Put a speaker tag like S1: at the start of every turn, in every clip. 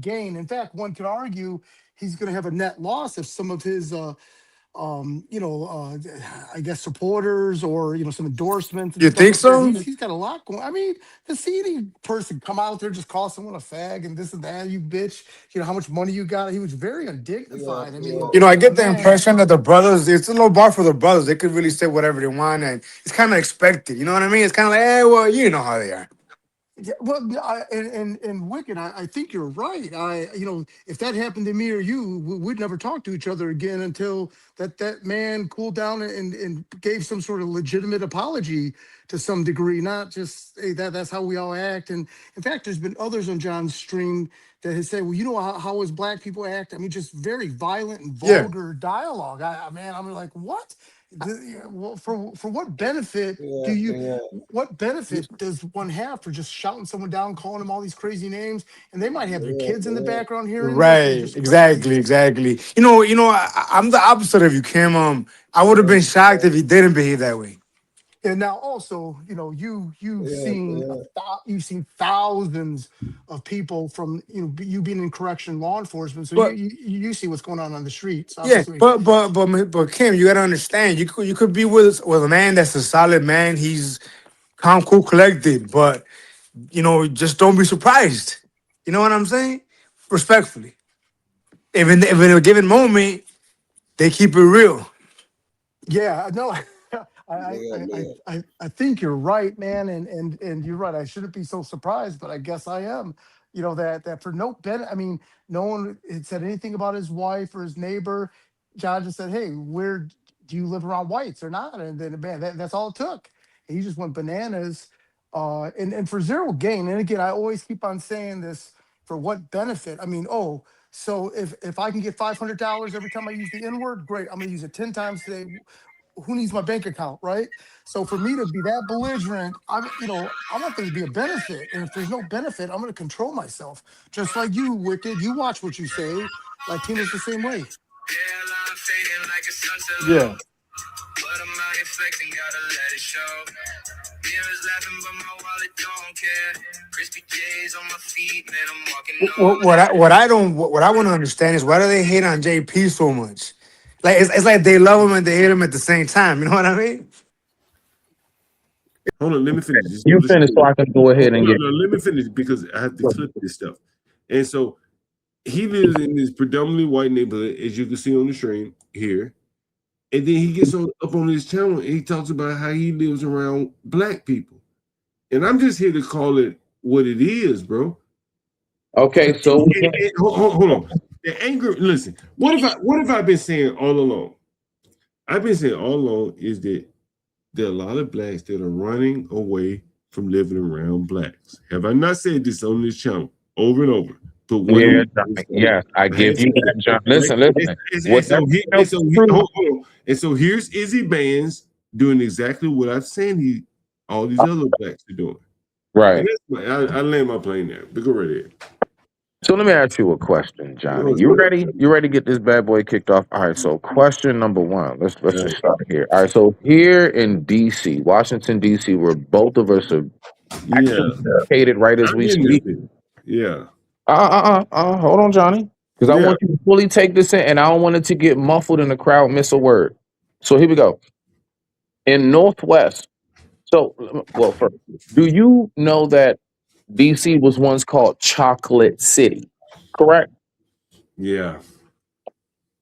S1: gain. In fact, one could argue he's going to have a net loss if some of his you know, I guess supporters or some endorsements and
S2: You
S1: stuff
S2: think
S1: like that.
S2: so?
S1: He's got a lot going. I mean, to see any person come out there just call someone a fag and this and that, you bitch, how much money you got. He was very
S3: Yeah,
S1: undignified. I mean,
S3: yeah.
S2: I
S1: the
S2: get the
S1: man.
S2: impression that the brothers, it's a low bar for the brothers. They could really say whatever they want, and it's kind of expected. You know what I mean? It's kind of like, well, you know how they are.
S1: Yeah, well, and Wicked, I think you're right. If that happened to me or you, we'd never talk to each other again until that man cooled down and gave some sort of legitimate apology to some degree, not just hey, that's how we all act. And in fact, there's been others on John's stream that has said, well, how as black people act. I mean, just very violent and
S2: Yeah,
S1: vulgar dialogue. Man, I'm like, what? Well, for what benefit do
S3: Yeah,
S1: you?
S3: yeah.
S1: What benefit does one have for just shouting someone down, calling them all these crazy names? And they might have their
S3: Yeah,
S1: kids in the
S3: yeah.
S1: background hearing this and
S2: right.
S1: just crazy.
S2: Exactly, exactly. I'm the opposite of you, Kim. I would have
S3: Yeah,
S2: been shocked if he didn't behave that way.
S1: And now also,
S3: yeah, yeah.
S1: you've seen thousands of people from you being in correction law enforcement, so
S2: But
S1: you see what's going on the streets,
S2: yeah,
S1: obviously.
S2: but Kim, you gotta understand. You could be with a man that's a solid man. He's calm, cool, collected. But just don't be surprised. You know what I'm saying? Respectfully, if in a given moment they keep it real.
S1: Yeah, no,
S3: Man, man.
S1: I think you're right, man, and you're right. I shouldn't be so surprised, but I guess I am. That for no benefit. I mean, no one had said anything about his wife or his neighbor. John just said, "Hey, where do you live around whites or not?" And then man, that's all it took. And he just went bananas, and for zero gain. And again, I always keep on saying this for what benefit. I mean, oh. So if I can get $500 every time I use the N word, great. I'm gonna use it 10 times today. Who needs my bank account, right? So for me to be that belligerent, I want there to be a benefit. And if there's no benefit, I'm going to control myself. Just like you, Wicked. You watch what you say. Latino's the same way.
S2: Yeah.
S4: But I'm out here flexing, gotta let it show. Mirrors laughing, but my wallet don't care. Crispy J's on my feet, man, I'm walking
S2: What,
S4: on
S2: what I
S4: air.
S2: what I don't what I want to understand is why do they hate on JP so much? Like it's like they love him and they hate him at the same time. You know what I mean?
S5: Hold on, let me finish. Just
S6: You
S5: listen
S6: finish
S5: to
S6: so
S5: it.
S6: I can go ahead and
S5: No,
S6: get.
S5: no, let me finish because I have to clip this stuff. And so he lives in this predominantly white neighborhood, as you can see on the stream here. And then he gets up on his channel and he talks about how he lives around black people. And I'm just here to call it what it is, bro.
S6: Okay, so
S5: Hold on. The anger, listen, what if I've been saying all along? I've been saying all along is that there are a lot of blacks that are running away from living around blacks. Have I not said this on this channel over and over? But what
S6: yeah,
S5: I'm
S6: Johnny, yes, I
S5: I had
S6: give you
S5: said
S6: that,
S5: that,
S6: John.
S5: right?
S6: Listen, listen. Whatever true.
S5: Hold on. And so here's Izzy Bands doing exactly what I've seen all these other blacks are doing. And
S6: Right.
S5: I land my plane there. But go right ahead.
S6: So let me ask you a question, Johnny.
S5: Go
S6: You
S5: ahead.
S6: ready? You ready to get this bad boy kicked off? All right. So question number one. Let's
S5: All
S6: just
S5: right.
S6: start here. All right. So here in D.C., Washington D.C., where both of us are
S5: Yeah,
S6: actually located right as
S5: I'm
S6: we
S5: getting this
S6: speak.
S5: thing. Yeah,
S6: Hold on, Johnny, because I
S5: yeah.
S6: want you to fully take this in, and I don't want it to get muffled in the crowd, miss a word. So here we go. In Northwest. So, well, first, do you know that DC was once called Chocolate City? Correct.
S5: Yeah.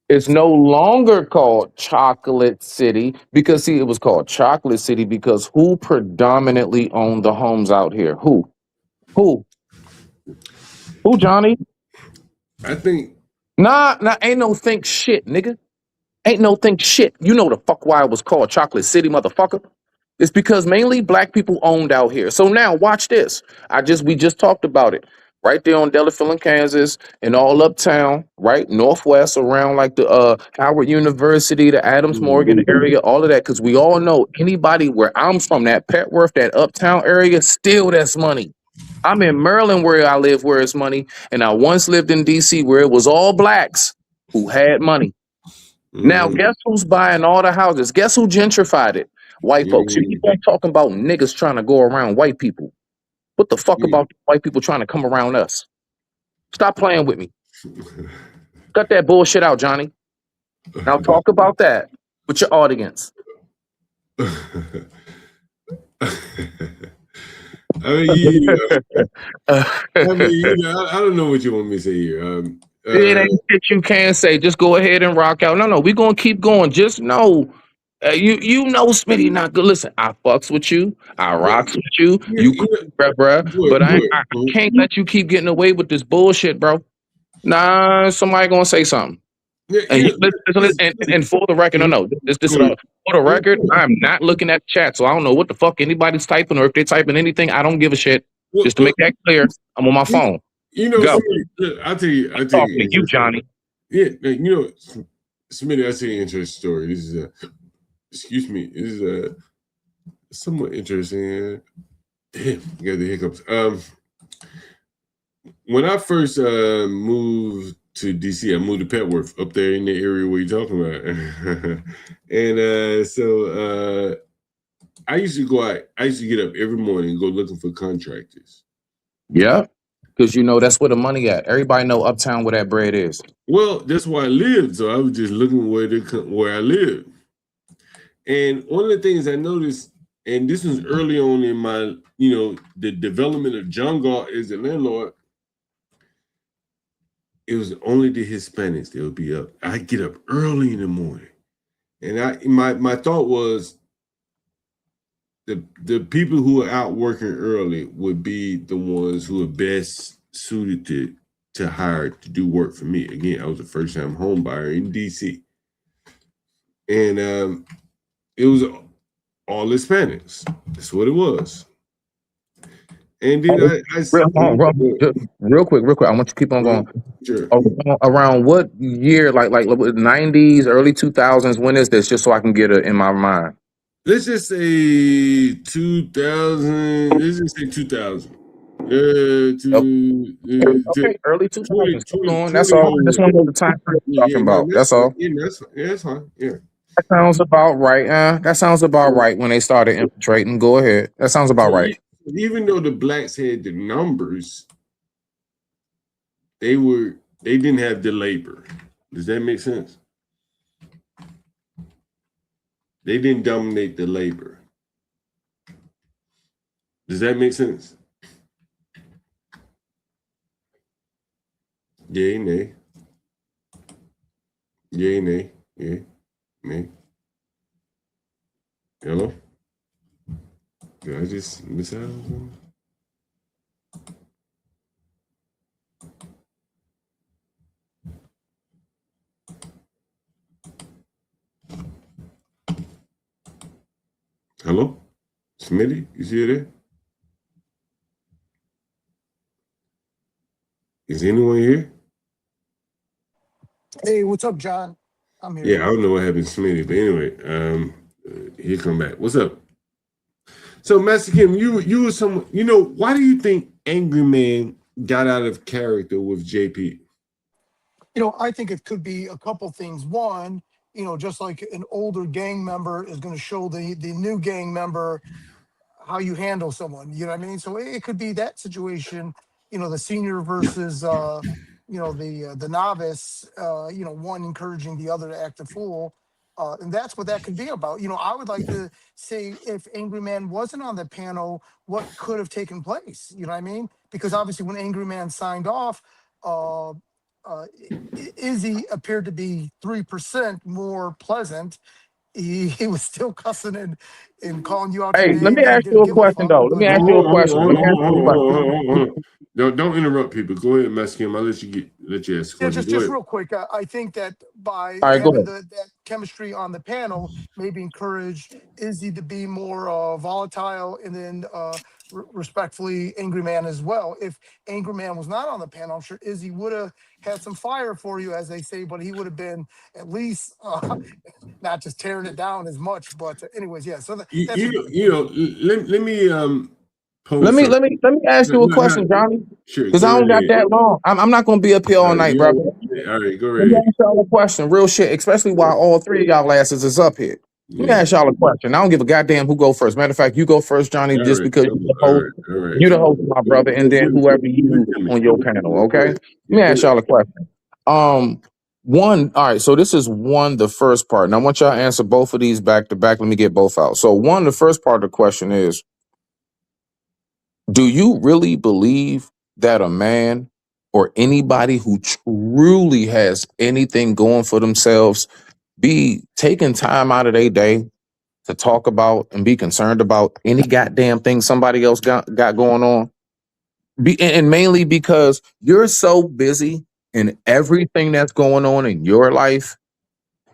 S6: It's no longer called Chocolate City because, see, it was called Chocolate City because who predominantly owned the homes out here? Who? Who, Johnny?
S5: I think
S6: Nah, ain't no think shit, nigga. Ain't no think shit. You know the fuck why it was called Chocolate City, motherfucker. It's because mainly black people owned out here. So now watch this. We just talked about it. Right there on Delafield, Kansas, and all uptown, right? Northwest, around like the Howard University, the Adams Morgan area, all of that. Cause we all know anybody where I'm from, that Petworth, that uptown area, still that's money. I'm in Maryland where I live, where it's money. And I once lived in DC where it was all blacks who had money. Now,
S5: mhm.
S6: guess who's buying all the houses? Guess who gentrified it? White folks. You keep
S5: Mm,
S6: on talking about niggas trying to go around white people. What the fuck
S5: yeah.
S6: about white people trying to come around us? Stop playing with me. Cut that bullshit out, Johnny. Now talk about that with your audience.
S5: I mean, I don't know what you want me to say here.
S6: It ain't shit you can say. Just go ahead and rock out. No, we're gonna keep going. Just know, you know, Smitty not good. Listen, I fucks with you. I rocks with you. You cool, bruh. But I can't let you keep getting away with this bullshit, bro. Nah, somebody gonna say something. And, and for the record, no. For the record, I'm not looking at the chat, so I don't know what the fuck anybody's typing, or if they're typing anything. I don't give a shit. Just to make that clear, I'm on my phone.
S5: You know,
S6: Go.
S5: I'll tell you.
S6: Talking to you, Johnny.
S5: Yeah, you know, Smitty, I'll tell you an interesting story. This is excuse me, this is somewhat interesting. Damn, got the hiccups. When I first moved to DC, I moved to Petworth, up there in the area where you're talking about. And so I used to go out, I used to get up every morning and go looking for contractors.
S6: Yeah, because you know that's where the money at. Everybody know uptown where that bread is.
S5: Well, that's where I lived, so I was just looking where I lived. And one of the things I noticed, and this was early on in my, you know, the development of John Galt as a landlord, it was only the Hispanics that would be up. I get up early in the morning, and my thought was the people who are out working early would be the ones who are best suited to hire to do work for me. Again, I was a first time home buyer in DC, and it was all Hispanics. That's what it was. And then
S6: real quick. I want you to keep on going.
S5: Sure.
S6: Around what year? Like 90s, early 2000s. When is this? Just so I can get it in my mind.
S5: Let's just say 2000. Let's just say 2000.
S6: Okay, early 2000s. That's all. I just want to know the time frame you're talking about. That's all.
S5: Yeah, that's fine. Yeah.
S6: That sounds about right. That sounds about right when they started infiltrating. Go ahead. That sounds about right.
S5: Even though the blacks had the numbers, they didn't have the labor. Does that make sense? They didn't dominate the labor. Does that make sense? Yay, nay. Yay, nay. Yay, nay. Hello? Did I just miss out on something? Hello? Smitty, you see there? Is anyone here?
S1: Hey, what's up, John? I'm here.
S5: Yeah, I don't know what happened to Smitty, but anyway, he'll come back. What's up? So, Master Kim, you were someone, you know, why do you think Angry Man got out of character with JP?
S1: You know, I think it could be a couple things. One, you know, just like an older gang member is going to show the new gang member how you handle someone. You know what I mean? So it could be that situation. You know, the senior versus you know, the novice. You know, one encouraging the other to act a fool. And that's what that could be about. You know, I would like to say if Angry Man wasn't on the panel, what could have taken place? You know what I mean? Because obviously, when Angry Man signed off, uh, Izzy appeared to be 3% more pleasant. He was still cussing and calling you out your
S6: Hey,
S1: name.
S6: let me
S1: He
S6: ask you
S1: didn't
S6: a
S1: give a
S6: question
S1: fuck.
S6: though. Let me ask you a question.
S5: Don't interrupt people. Go ahead, Master Kim. I'll let you ask the
S1: Yeah,
S5: question.
S1: just real quick. I think that by
S6: All right, go
S1: having
S6: ahead.
S1: that chemistry on the panel, maybe encourage Izzy to be more volatile, and then respectfully Angry Man as well. If Angry Man was not on the panel, I'm sure Izzy would have had some fire for you, as they say, but he would have been at least not just tearing it down as much. But anyways, yeah. So that's
S5: let me pose.
S6: Let me ask you a question, Johnny.
S5: Sure.
S6: Because I don't got that long. I'm not gonna be up here all night, brother.
S5: All right, go
S6: Let me
S5: right.
S6: ask y'all a question, real shit, especially while all three of y'all asses is up here. Let me
S5: Yeah.
S6: ask y'all a question. I don't give a goddamn who go first. Matter of fact, you go first, Johnny,
S5: All
S6: just
S5: right.
S6: because
S5: Come
S6: you're
S5: on.
S6: the
S5: All
S6: host.
S5: right. All right.
S6: You the host, my brother, and then whoever
S5: Give it
S6: you
S5: to me.
S6: on your panel. Okay. Let me
S5: Give
S6: ask
S5: it.
S6: y'all a question. One. All right. So this is one. The first part, and I want y'all to answer both of these back to back. Let me get both out. So one, the first part of the question is: do you really believe that a man or anybody who truly has anything going for themselves be taking time out of their day to talk about and be concerned about any goddamn thing somebody else got going on? And mainly because you're so busy in everything that's going on in your life.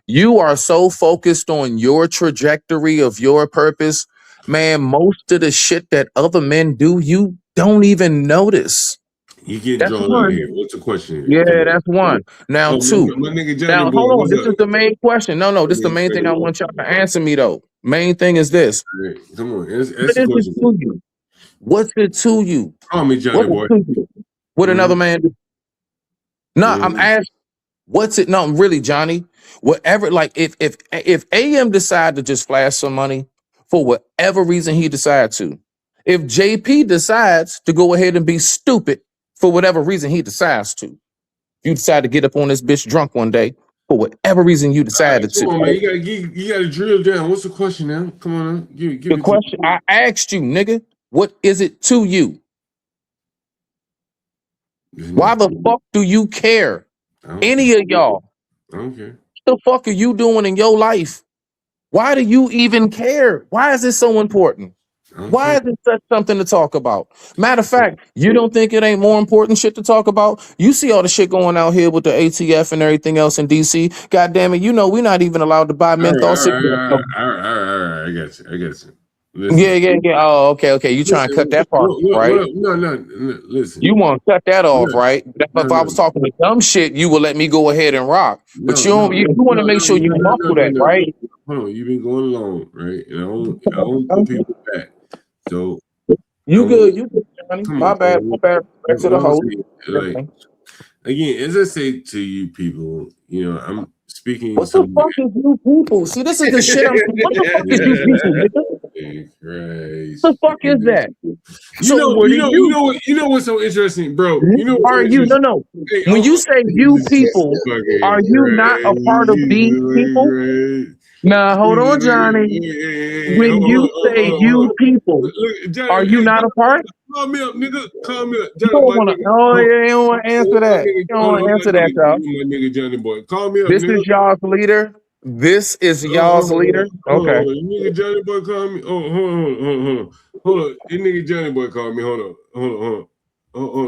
S6: You are so focused on your trajectory of your purpose. Man, most of the shit that other men do, you don't even notice.
S5: You getting
S6: That's
S5: drawn out
S6: one.
S5: here. What's the question here? Come
S6: Yeah,
S5: on.
S6: that's one. Now,
S5: Oh,
S6: two.
S5: my nigga Johnny
S6: Now,
S5: boy,
S6: hold on.
S5: what's
S6: This
S5: up?
S6: is the main question. No,
S5: My
S6: this is the
S5: nigga
S6: main thing
S5: Johnny
S6: I
S5: boy.
S6: want y'all to answer me, though. Main thing is this.
S5: All right. Come on. That's
S6: What
S5: the
S6: is it
S5: question.
S6: to you? What's it to you?
S5: Call me Johnny
S6: What's
S5: boy.
S6: it to you? What another
S5: Mm-hmm.
S6: man do? No, I'm
S5: Mm-hmm.
S6: asking, what's it? No, really, Johnny. Whatever, like if AM decide to just flash some money for whatever reason he decides to, if JP decides to go ahead and be stupid for whatever reason he decides to, you decide to get up on this bitch drunk one day for whatever reason you
S5: All right,
S6: decided
S5: come
S6: to.
S5: on, man. You gotta drill down. What's the question now? Come on now. Give
S6: The
S5: it to
S6: question I asked you, nigga, what is it to you?
S5: me.
S6: Why
S5: Nothing.
S6: the fuck do you care?
S5: I don't care.
S6: Any of y'all,
S5: I don't care.
S6: what the fuck are you doing in your life? Why do you even care? Why is this so important?
S5: I don't
S6: Why
S5: care.
S6: is it such something to talk about? Matter of fact, you don't think it ain't more important shit to talk about? You see all the shit going out here with the ATF and everything else in DC. God damn it, you know we're not even allowed to buy
S5: All right,
S6: menthol cigarettes.
S5: all right. I got you. I got you.
S6: Yeah,
S5: Listen.
S6: yeah, yeah. Oh, okay. You trying to cut
S5: Listen.
S6: that part off,
S5: What
S6: right?
S5: up? No. Listen.
S6: You want to cut that off,
S5: No,
S6: right?
S5: no,
S6: If I
S5: no,
S6: was talking the dumb shit, you would let me go ahead and rock. But
S5: no,
S6: you
S5: no,
S6: don't. You want to make sure you muffle that,
S5: no.
S6: right?
S5: Hold on. You've been going along, right? And I don't put people back. So I
S6: You
S5: want
S6: good? You good, Johnny?
S5: come
S6: My
S5: on.
S6: bad. My bad. Back to the
S5: What I'm
S6: host.
S5: saying, like again, as I say to you people, I'm speaking
S6: What the
S5: some.
S6: fuck is you people? See, this is the shit I'm. What the fuck is you people, nigga?
S5: Christ.
S6: What the fuck is that?
S5: You
S6: So
S5: know,
S6: what
S5: you
S6: are
S5: know, you
S6: you?
S5: know what, what's so interesting, bro.
S6: Who
S5: You know what's so
S6: are you? No,
S5: interesting.
S6: no.
S5: Hey,
S6: When you say you
S5: this is
S6: people, are
S5: fucking
S6: you not a part of these people?
S5: great.
S6: Nah, hold on, Johnny. When you say you
S5: Hold on.
S6: people,
S5: Look, Johnny,
S6: are you
S5: hey,
S6: not a
S5: Johnny,
S6: part?
S5: call me up, nigga. Call me up,
S6: You
S5: Johnny,
S6: don't
S5: my
S6: want to.
S5: nigga.
S6: Oh, yeah, you don't want to answer
S5: My
S6: that.
S5: nigga,
S6: You don't want to answer that, y'all.
S5: my nigga Johnny boy. Call me up,
S6: This
S5: nigga.
S6: is y'all's leader. This is y'all's leader. Okay.
S5: Hold on. You nigga Johnny boy call me. Oh, hold on. You nigga Johnny boy call me. Hold on. Hold on.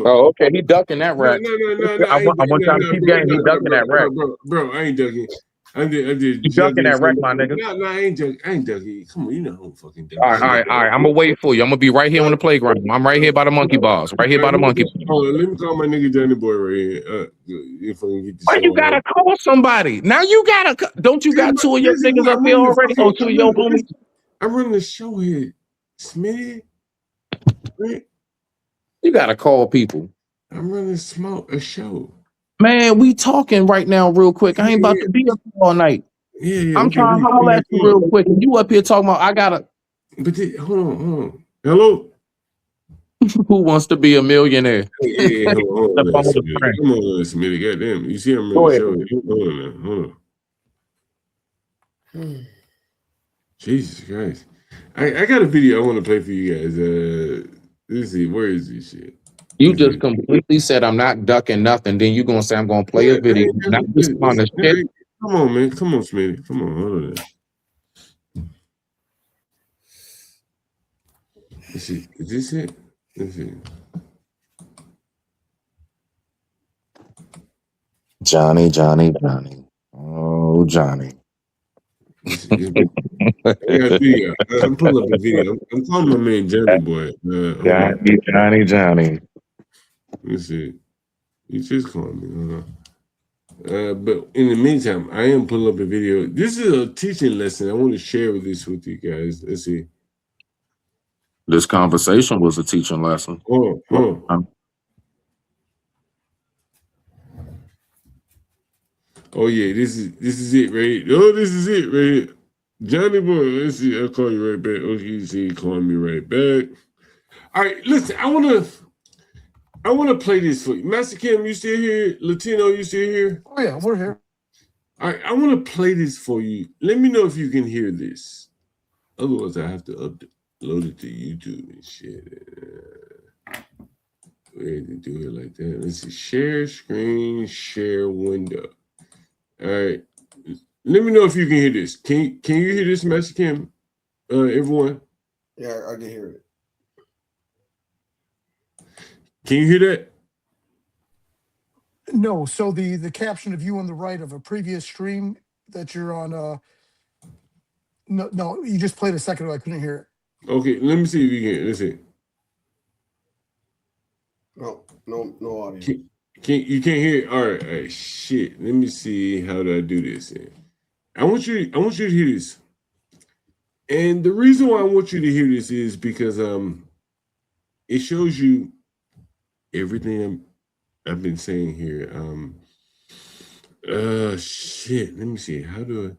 S6: Oh, okay. He ducking that
S5: No,
S6: rack.
S5: no, no, no, no.
S6: I
S5: I ain't
S6: want. I want
S5: no,
S6: y'all to
S5: no,
S6: keep
S5: bro,
S6: game.
S5: no,
S6: He
S5: no,
S6: ducking that rack.
S5: bro. I ain't ducking. I
S6: He
S5: did
S6: ducking
S5: juggling
S6: that rack,
S5: some.
S6: my nigga.
S5: No, I ain't ducking. I ain't ducking. Come on, you know I don't fucking duck.
S6: All
S5: I
S6: right, all
S5: ain't
S6: right,
S5: ducking.
S6: all right. I'm gonna wait for you. I'm gonna be right here on the playground. I'm right here by the monkey bars. Right here by the monkey bars.
S5: Hold on, let me call my nigga Johnny boy right here. If I can get the
S6: Why
S5: show
S6: you
S5: on.
S6: gotta call somebody? Now you gotta. Don't you got two of your
S5: This is
S6: niggas
S5: what
S6: up
S5: I'm
S6: here
S5: running the
S6: already? Oh,
S5: fucking.
S6: two of your homies.
S5: I'm running the show here, Smitty. Right?
S6: You gotta call people.
S5: I'm running a show.
S6: Man, we talking right now, real quick. I ain't about
S5: Yeah,
S6: to be up here all night.
S5: yeah.
S6: I'm
S5: Okay,
S6: trying
S5: we
S6: to holler
S5: back
S6: at you
S5: on.
S6: real quick, and you up here talking about I gotta.
S5: But hold on. Hello.
S6: Who wants to be a millionaire?
S5: Hey, hold
S6: The
S5: on,
S6: phone is
S5: Smitty.
S6: ringing.
S5: Come on, Smitty. Goddamn, you see I'm in
S6: Go
S5: the
S6: ahead.
S5: show. Hold on, Jesus Christ. I got a video I want to play for you guys. Let's see, where is this shit?
S6: You
S5: Let's
S6: just
S5: see.
S6: completely said I'm not ducking nothing. Then you gonna say I'm gonna play a
S5: What?
S6: video, not respond to shit.
S5: Come on, man. Come on, Smitty. Come on, hold on. Let's see. Is this it? Let's see.
S6: Johnny. Oh, Johnny.
S5: Let's see. I got a video. I'm pulling up a video. I'm calling my man Johnny Boy. Hold on.
S6: Johnny.
S5: Let's see. You just called me. Hold on. But in the meantime, I am pulling up a video. This is a teaching lesson. I want to share this with you guys. Let's see.
S6: This conversation was a teaching lesson.
S5: Hold on. Oh yeah, this is it, right? Oh, this is it, right? Johnny Boy, let's see. I'll call you right back. Okay, see, calling me right back. All right, listen. I wanna play this for you. Master Kim, you still here? Latino, you still here?
S1: Oh yeah, we're here.
S5: All right, I want to play this for you. Let me know if you can hear this. Otherwise, I have to upload it to YouTube and shit. We had to do it like that. Let's see. Share screen, share window. All right. Let me know if you can hear this. Can you hear this, Master Kim? Everyone?
S3: Yeah, I can hear it.
S5: Can you hear that?
S1: No, so the caption of you on the right of a previous stream that you're on. No, you just played a second ago. I couldn't hear it.
S5: Okay, let me see if you can. Let's see.
S3: No audio.
S5: You can't hear it? All right, shit. Let me see. How do I do this? I want you to hear this. And the reason why I want you to hear this is because it shows you everything I've been saying here. Shit. Let me see. How do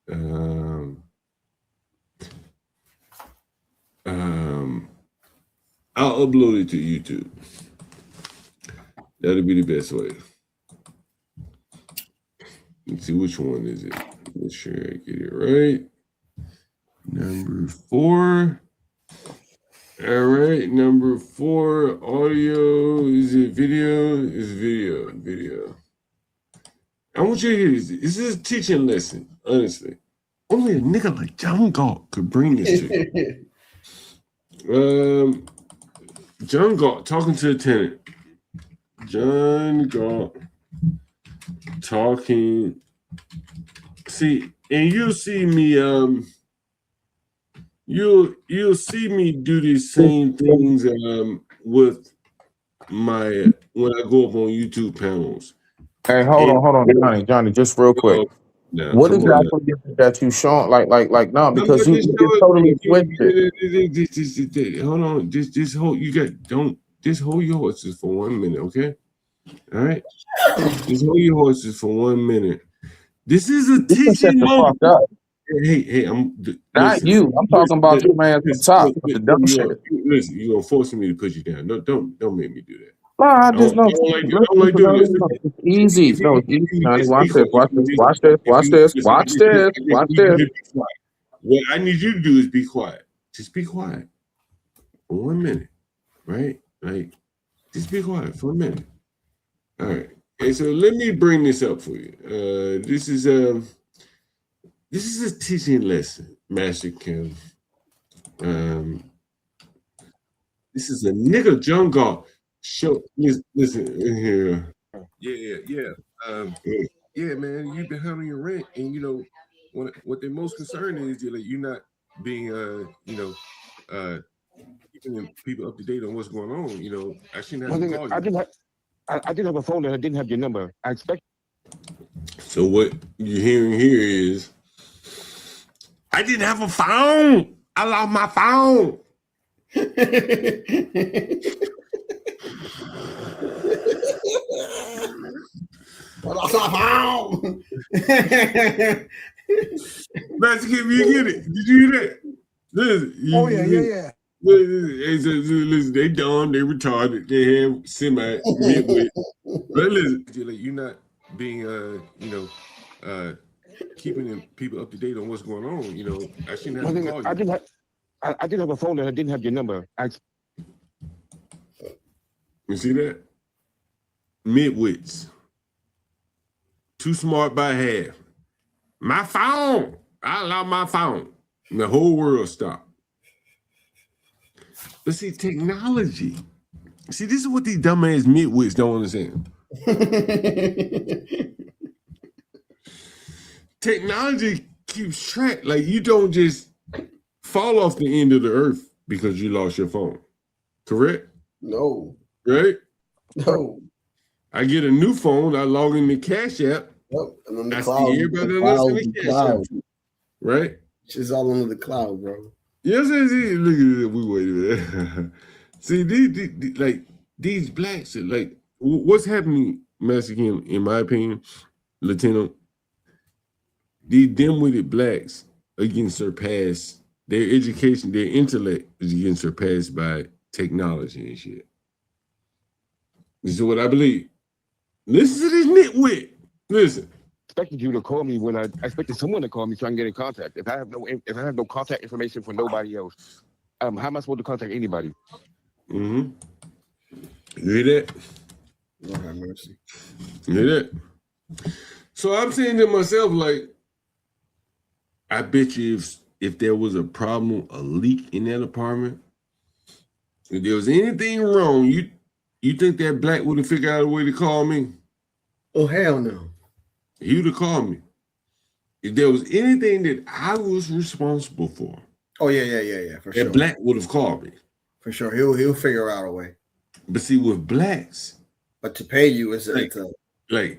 S5: I I'll upload it to YouTube. That'll be the best way. Let's see, which one is it? Make sure I get it right. Number 4. All right, number 4, audio. Is it video? It's video. I want you to hear this. This is a teaching lesson, honestly. Only a nigga like John Galt could bring this to you. John Galt talking to the tenant. John Galt talking. See, and you'll see me. You'll see me do these same things with my when I go up on YouTube panels.
S6: Hey, hold on, Johnny, just real quick.
S5: Now,
S6: What
S5: come on
S6: exactly is it that you showing? No,
S5: I'm
S6: because
S5: not
S6: you
S5: just
S6: just totally switched it.
S5: hold on. Just hold. You got don't. Just hold your horses for 1 minute, okay? All right. Just hold your horses for 1 minute. This is a
S6: You can shut
S5: teaching
S6: the
S5: moment.
S6: fuck up.
S5: Hey,
S6: Not
S5: listen.
S6: you. I'm talking about your man from top with the dumb shit.
S5: Listen, you're gonna force me to put you down. No, don't make me do that.
S6: No, I
S5: I
S6: just
S5: don't
S6: know.
S5: like doing this.
S6: It's easy.
S5: If
S6: No, it's easy,
S5: you
S6: Johnny.
S5: just be
S6: Watch this.
S5: quiet,
S6: Watch this. Watch this.
S5: listen,
S6: Watch this. Watch
S5: need
S6: this.
S5: you to be quiet. What I need you to do is be quiet. Just be quiet for 1 minute, right? Like, just be quiet for a minute. All right. And so let me bring this up for you. This is a teaching lesson, Master Kim. This is a nigga jungle show. Listen here. Yeah. Yeah, man. You've been handling your rent, and you know what they're most concerned is you're not being keeping people up to date on what's going on. You know, I shouldn't have to call you.
S7: I did have a phone and I didn't have your number. I expect.
S5: So what you're hearing here is, I didn't have a phone. I lost my phone.
S3: I lost my phone.
S5: Master Kim, you get it? Did you hear that? Listen,
S1: Yeah.
S5: Listen, they dumb, they retarded, they have semi midwit. But listen, you're not being keeping people up to date on what's going on. You know, I shouldn't have to call you.
S7: I did have a phone and I didn't have your number.
S5: You see that? Midwits. Too smart by half. My phone. I lost my phone. And the whole world stopped. But see, technology. See, this is what these dumbass midwits don't understand. Technology keeps track. Like, you don't just fall off the end of the earth because you lost your phone. Correct?
S3: No.
S5: Right?
S3: No.
S5: I get a new phone. I log in the Cash App.
S3: Yep. And then the
S5: I
S3: cloud,
S5: see everybody else in the Cash App. Right?
S3: It's all under the cloud, bro.
S5: Yes, look at it. We waited. See, these blacks, like, what's happening, Mexican, in my opinion, Latino, these dim-witted blacks are getting surpassed. Their education, their intellect is getting surpassed by technology and shit. This is what I believe. Listen to this nitwit. Listen.
S7: Expected you to call me when I expected someone to call me so I can get in contact. If I have no contact information for nobody else, how am I supposed to contact anybody?
S5: Mm-hmm. You hear that?
S3: Lord have mercy.
S5: You hear that? So I'm saying to myself, like, I bet you if there was a problem, a leak in that apartment, if there was anything wrong, you think that black would have figured out a way to call me?
S3: Oh, hell no.
S5: He would have called me. If there was anything that I was responsible for,
S3: Oh, yeah, for
S5: that
S3: sure.
S5: black would have called me.
S3: For sure. He'll figure out a way.
S5: But see, with blacks,
S3: But to pay you is
S5: like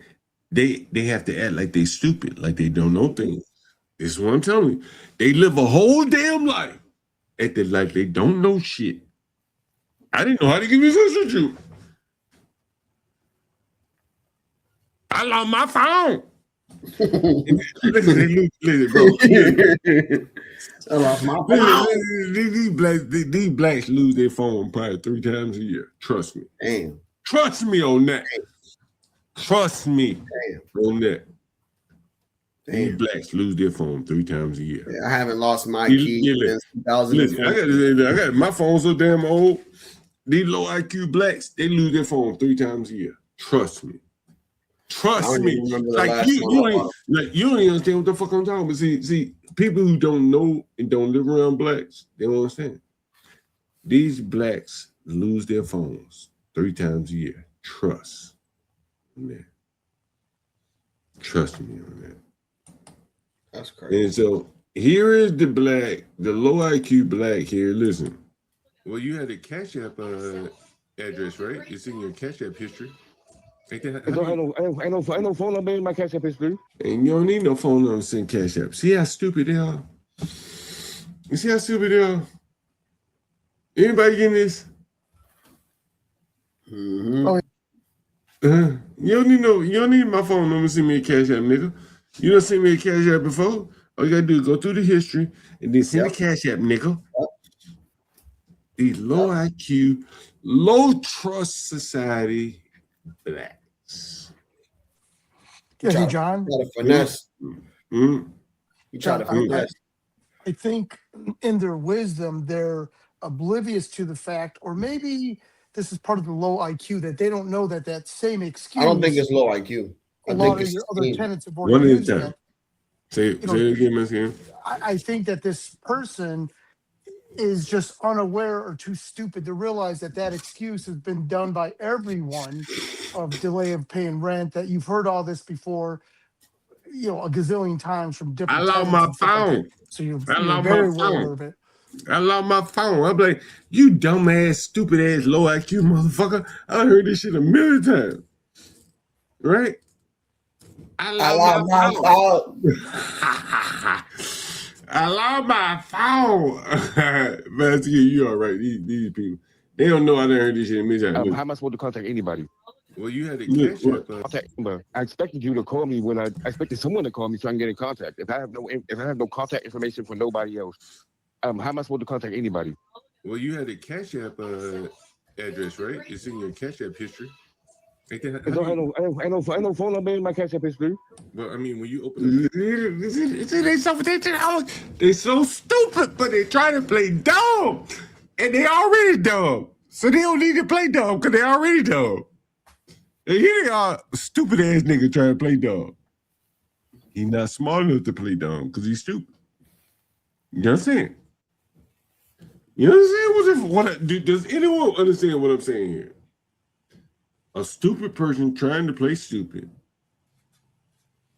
S5: they have to act like they stupid, like they don't know things. This is what I'm telling you. They live a whole damn life acting like they don't know shit. I didn't know how to give you this with you. I lost my phone. listen, bro.
S3: I lost my
S5: These blacks lose their phone probably 3 times a year. Trust me.
S3: Damn.
S5: Trust me on that. Trust me on that. These
S3: Damn.
S5: blacks lose their phone 3 times a year.
S3: Yeah, I haven't lost my key since
S5: Listen,
S3: 2004.
S5: I got my phone so damn old. These low IQ blacks, they lose their phone 3 times a year. Trust me. Trust me. Like you don't even understand what the fuck I'm talking about. See, people who don't know and don't live around blacks, they don't understand. These blacks lose their phones 3 times a year. Trust me. Trust me on that.
S3: That's crazy.
S5: And so here is the low IQ black here. Listen. Well, you had a Cash App address, right? It's in your Cash App history.
S7: I ain't no phone number in my Cash App history.
S5: And you don't need no phone number to send Cash App. See how stupid they are? You see how stupid they are? Anybody getting this?
S3: Mm-hmm.
S1: Oh,
S5: You don't need my phone number to send me a Cash App, nigga. You done sent me a Cash App before? All you gotta do is go through the history and then send a Cash App, nigga. These low IQ, low trust society blacks.
S1: yeah, hey, John.
S3: Try to finesse.
S5: Mm-hmm.
S3: You try to
S1: John,
S3: finesse.
S1: I think in their wisdom, they're oblivious to the fact, or maybe this is part of the low IQ, that they don't know that same excuse.
S3: I don't think it's low IQ.
S1: A lot of your other tenants have already
S5: One at a
S1: used
S5: time.
S1: that.
S5: Say it again, Miss Kim.
S1: I think that this person is just unaware or too stupid to realize that excuse has been done by everyone of delay of paying rent, that you've heard all this before, a gazillion times from different
S5: I lost
S1: tenants
S5: my
S1: and stuff like
S5: phone.
S1: that. So you're
S5: lost
S1: very
S5: my
S1: well
S5: phone.
S1: aware of it.
S5: I lost my phone. I'm like, you dumbass, stupid ass, low IQ motherfucker. I heard this shit a million times. Right? I lost my phone. I lost my phone. Man, you all right. These people, they don't know I done heard this shit a million times.
S7: How am I supposed to contact anybody?
S5: Well, you had a Cash App.
S7: Contact number. I expected you to call me when I expected someone to call me so I can get in contact. If I have no contact information for nobody else, how am I supposed to contact anybody?
S5: Well, you had a Cash App address, right? It's in your Cash App history.
S7: I ain't no phone number in my Cash App history.
S5: Well, I mean, when you open they so stupid, but they try to play dumb, and they already dumb, so they don't need to play dumb because they already dumb. And here they are, stupid ass nigga trying to play dumb. He's not smart enough to play dumb because he's stupid. You know what I'm saying? You understand does anyone understand what I'm saying here? A stupid person trying to play stupid,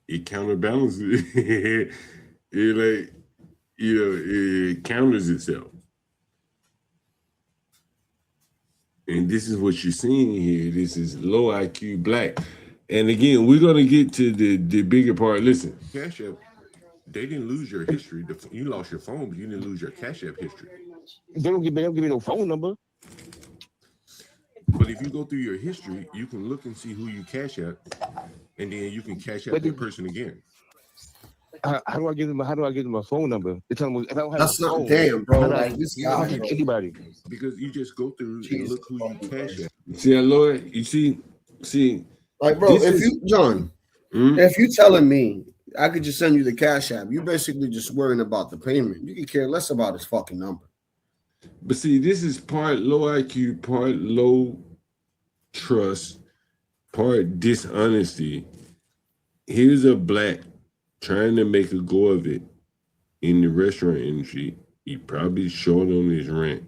S5: it counterbalances. It counters itself. And this is what you're seeing here. This is low IQ black. And again, we're gonna get to the bigger part. Listen, Cash App, they didn't lose your history. You lost your phone, but you didn't lose your Cash App history.
S7: They don't give me no phone number.
S5: But if you go through your history, you can look and see who you Cash App, and then you can Cash App that person again.
S7: How do I give them? How do I give them a phone number? They tell them if I don't have
S3: That's
S7: a
S3: not
S7: phone,
S3: damn, bro.
S7: how do I
S3: Like this guy.
S7: contact anybody?
S5: Because you just go through and
S3: Jesus
S5: look who you
S3: fucking
S5: cash
S3: Christ.
S5: at. See, Lloyd, you see,
S3: Like, bro,
S5: this
S3: if
S5: is
S3: you, John, if you telling me I could just send you the cash app, you basically just worrying about the payment. You can care less about his fucking number.
S5: but see, this is part low IQ, part low trust, part dishonesty. Here's a black trying to make a go of it in the restaurant industry. He probably short on his rent.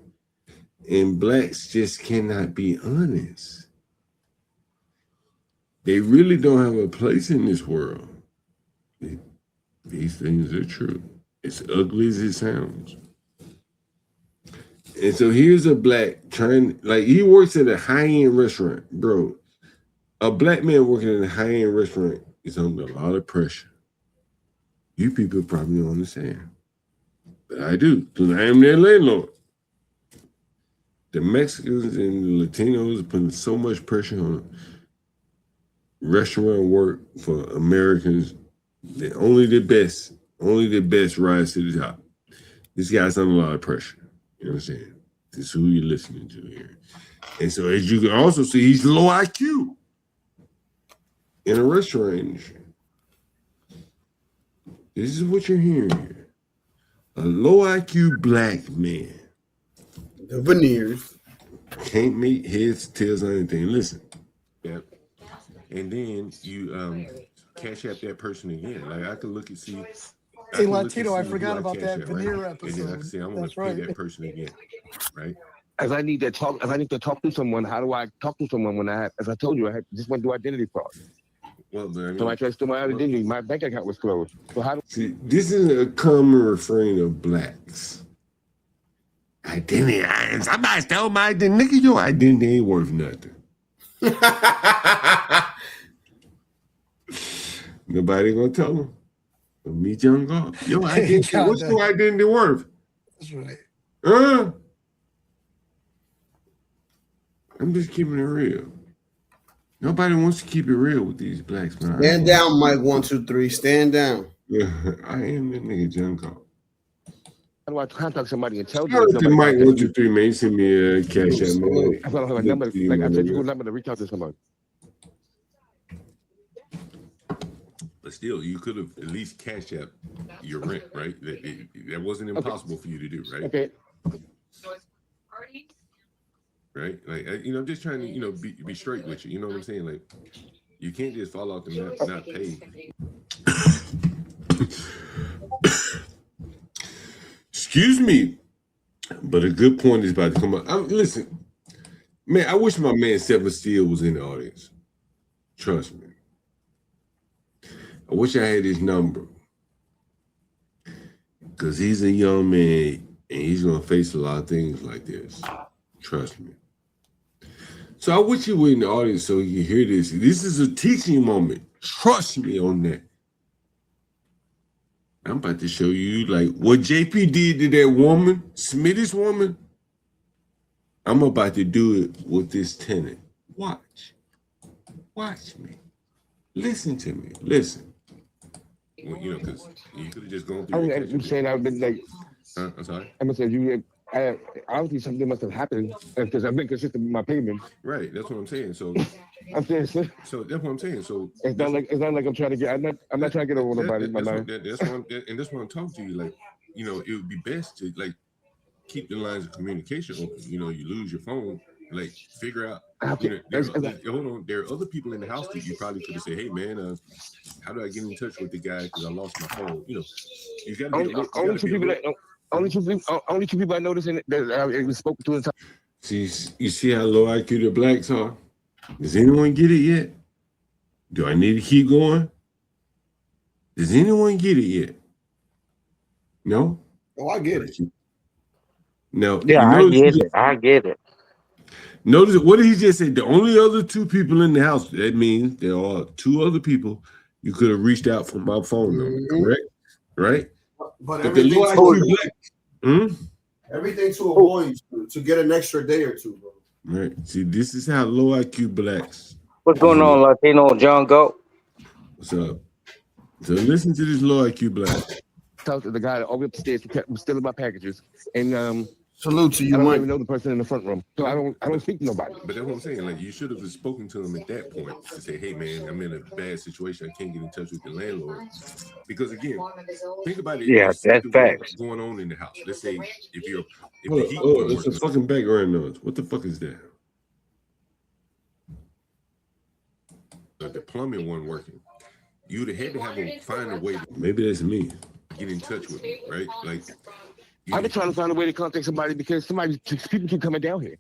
S5: And blacks just cannot be honest. They really don't have a place in this world. These things are true. As ugly as it sounds. And so here's a black trying, like he works at a high-end restaurant, bro. A black man working in a high-end restaurant is under a lot of pressure. You people probably don't understand. But I do, because I am their landlord. The Mexicans and the Latinos are putting so much pressure on restaurant work for Americans that only the best rise to the top. This guy's under a lot of pressure. You know what I'm saying? This is who you're listening to here. And so as you can also see, he's low IQ in a restaurant industry. This is what you're hearing here. A low IQ black man.
S3: The veneers.
S5: Can't make heads, tails, or anything. Listen. Yep. And then you cash out that person again. Like I could look and see.
S1: Hey, Latino, I forgot about that veneer episode.
S5: And then I can say I want to pay that person again. Right?
S7: If I need to talk to someone, how do I talk to someone when as I told you, I just went through identity fraud.
S5: Well, I mean,
S7: So I tried to steal my identity. My bank account was closed. So how do
S5: see, this is a common refrain of blacks. Identity. Somebody stole my identity. Nigga, your identity ain't worth nothing. Nobody gonna tell them. Meet young God. Your identity. What's your identity worth?
S1: That's right.
S5: I'm just keeping it real. Nobody wants to keep it real with these blacks, man.
S3: Stand down, Mike. 1, 2, 3. Stand down.
S5: Yeah, I am that nigga John God.
S7: How do I contact somebody and tell them?
S5: Shout out to Mike 1, 2, 3, man. He sent me a cash out, man.
S7: I don't have a number. Like I said, you a number to reach out to somebody.
S5: But still, you could have at least cashed out your rent, right? That wasn't impossible for you to do, right?
S7: Okay.
S5: Right? Like, I'm just trying to, be straight with you. You know what I'm saying? Like, you can't just fall off the map and not pay. Excuse me. But a good point is about to come up. Listen, man, I wish my man Seven Steel was in the audience. Trust me. I wish I had his number. Because he's a young man and he's going to face a lot of things like this. Trust me. So I wish you were in the audience so you hear this. This is a teaching moment. Trust me on that. I'm about to show you like what JP did to that woman, Smitty's woman. I'm about to do it with this tenant. Watch. Watch me. Listen to me. Listen. Well, because you could have just gone through.
S7: I'm saying I've been like.
S5: I'm sorry.
S7: I'm gonna say obviously something must have happened because I've been consistent with my payments.
S5: Right. That's what I'm saying. So
S7: I'm saying
S5: so that's what I'm saying. So
S7: it's not like I'm trying to get. I'm not trying to get over nobody.
S5: That's why I'm talking to you. Like, it would be best to like keep the lines of communication open. You lose your phone. Like, figure out. Hold on. There are other people in the house that you probably could have said, "Hey, man, how do I get in touch with the guy because I lost my phone?" You got to
S7: only two people I noticed that I spoke to in time.
S5: See, you see how low IQ the blacks are? Does anyone get it yet? Do I need to keep going? Does anyone get it yet? No?
S3: Oh, I get it.
S5: No.
S8: Yeah, I get it.
S5: Notice what did he just say? The only other two people in the house, that means there are two other people you could have reached out for my phone number, correct? Right?
S3: But
S5: everything
S3: the
S5: low IQ black.
S3: Everything to avoid to get an extra day or two, bro.
S5: Right. See, this is how low IQ blacks.
S8: What's going on, Latino John Go?
S5: What's up? So listen to this low IQ black.
S7: Talk to the guy all the way upstairs who kept stealing my packages, and
S3: Salute to
S7: I
S3: you,
S7: don't
S3: Mike.
S7: even know the person in the front room, so I don't speak to nobody.
S5: But that's what I'm saying. Like you should have spoken to him at that point to say, "Hey, man, I'm in a bad situation. I can't get in touch with the landlord." Because again, think about it.
S8: Yeah,
S5: There's
S8: that's
S5: something
S8: facts.
S5: going on in the house. Let's say if the heat wasn't working. It's a fucking background noise. What the fuck is that? The plumbing wasn't working. You'd have had to have him find a way. Maybe that's me. Get in touch with me, right? Like
S7: I've been trying to find a way to contact somebody because people keep coming down here.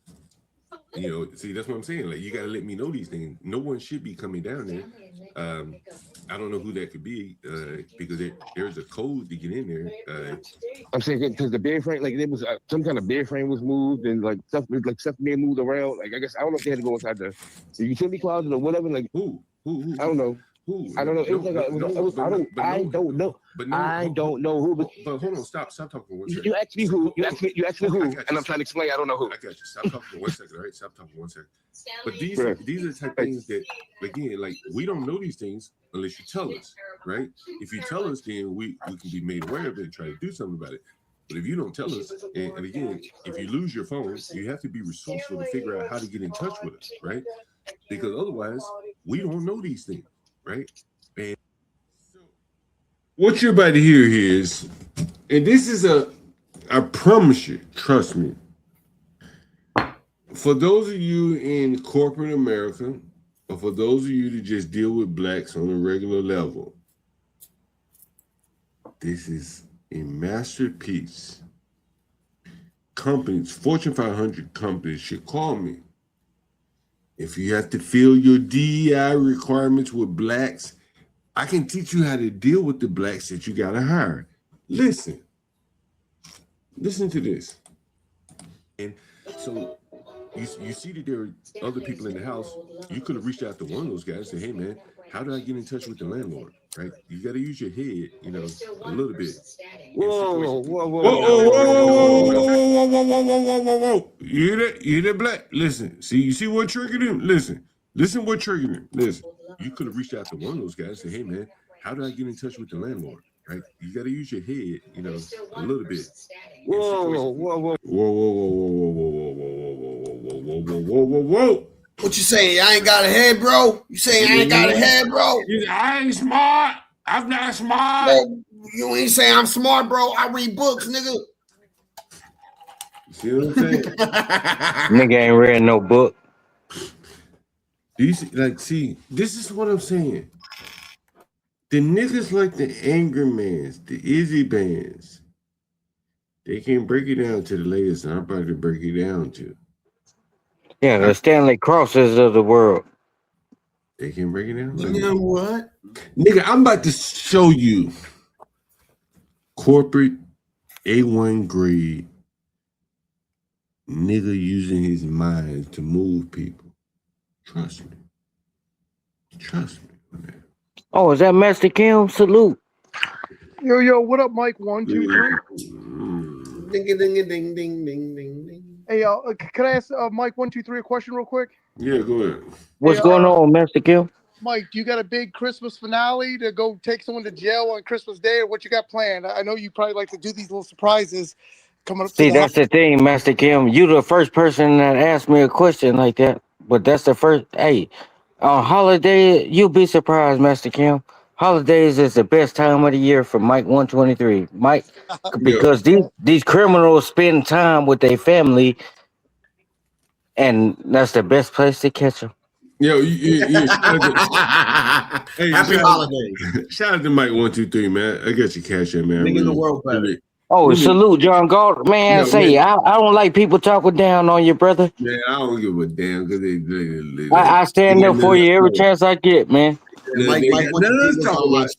S5: You know, see, that's what I'm saying. Like, you got to let me know these things. No one should be coming down there. I don't know who that could be because there's a code to get in there.
S7: I'm saying because the bed frame, like there was some kind of bed frame was moved and like stuff being moved around. Like I guess I don't know if they had to go inside the utility closet or whatever. Like
S5: who?
S7: I don't know. I don't know. It was like I don't know. I don't know who.
S5: But hold on, stop talking for 1 second.
S7: You asked me who. You asked me who, and I'm trying to explain. I don't know who.
S5: I got you. Stop talking for 1 second. All right, stop talking for 1 second. But these are the type of things that, again, like we don't know these things unless you tell us, right? If you tell us, then we can be made aware of it and try to do something about it. But if you don't tell us, and again, if you lose your phone, you have to be resourceful to figure out how to get in touch with us, right? Because otherwise, we don't know these things, right? And so what you're about to hear here is, and this is I promise you, trust me, for those of you in corporate America, or for those of you that just deal with blacks on a regular level, this is a masterpiece. Companies, Fortune 500 companies should call me. If you have to fill your DEI requirements with blacks, I can teach you how to deal with the blacks that you got to hire. Listen to this. And so you see that there are other people in the house. You could have reached out to one of those guys and said, "Hey, man, how do I get in touch with the landlord?" Right? You got to use your head, a little bit.
S7: Whoa.
S5: You hear that? You hear that, black? Listen. See, you see what triggered him? Listen what triggered him. Listen. You could have reached out to one of those guys and said, "Hey, man, how do I get in touch with the landlord?" Right? You got to use your head, a little bit. Whoa.
S3: What you saying? I ain't got a head, bro? You saying I ain't got a head, bro?
S5: I ain't smart. I'm not smart.
S3: No, you ain't saying I'm smart, bro. I read books, nigga.
S5: See what I'm saying?
S8: Nigga ain't read no book.
S5: Do you see, this is what I'm saying. The niggas like the Anger Mans, the Izzy Bands, they can break it down to the latest, and I'm about to break it down to.
S8: Yeah, the Stanley Crosses of the world.
S5: They can break it down.
S3: You know what?
S5: Nigga, I'm about to show you corporate A1 grade nigga using his mind to move people. Trust me on that.
S8: Oh, is that Master Kim? Salute.
S1: Yo, what up, Mike? 1, 2, 3.
S3: Ding, ding, ding, ding, ding, ding, ding.
S1: Hey, can I ask Mike 1, 2, 3 a question real quick?
S5: Yeah, go ahead.
S8: What's going on, Master Kim?
S1: Mike, do you got a big Christmas finale to go take someone to jail on Christmas Day, or what you got planned? I know you probably like to do these little surprises coming up.
S8: See, that's the thing, Master Kim. You the first person that asked me a question like that. But that's the first. Hey, on holiday, you'll be surprised, Master Kim. Holidays is the best time of the year for Mike 123. Mike, because these criminals spend time with their family, and that's the best place to catch them.
S5: Yo,
S3: Happy holidays.
S5: Shout out to Mike 123, man. I got your cash in, man.
S3: Nigga in the world, better.
S8: Oh, salute, John Galt. Man, I don't like people talking down on you, brother.
S5: Man, I don't give a damn because they
S8: I stand up for you every chance I get, man.
S3: Mike,
S5: they got nothing else to talk about.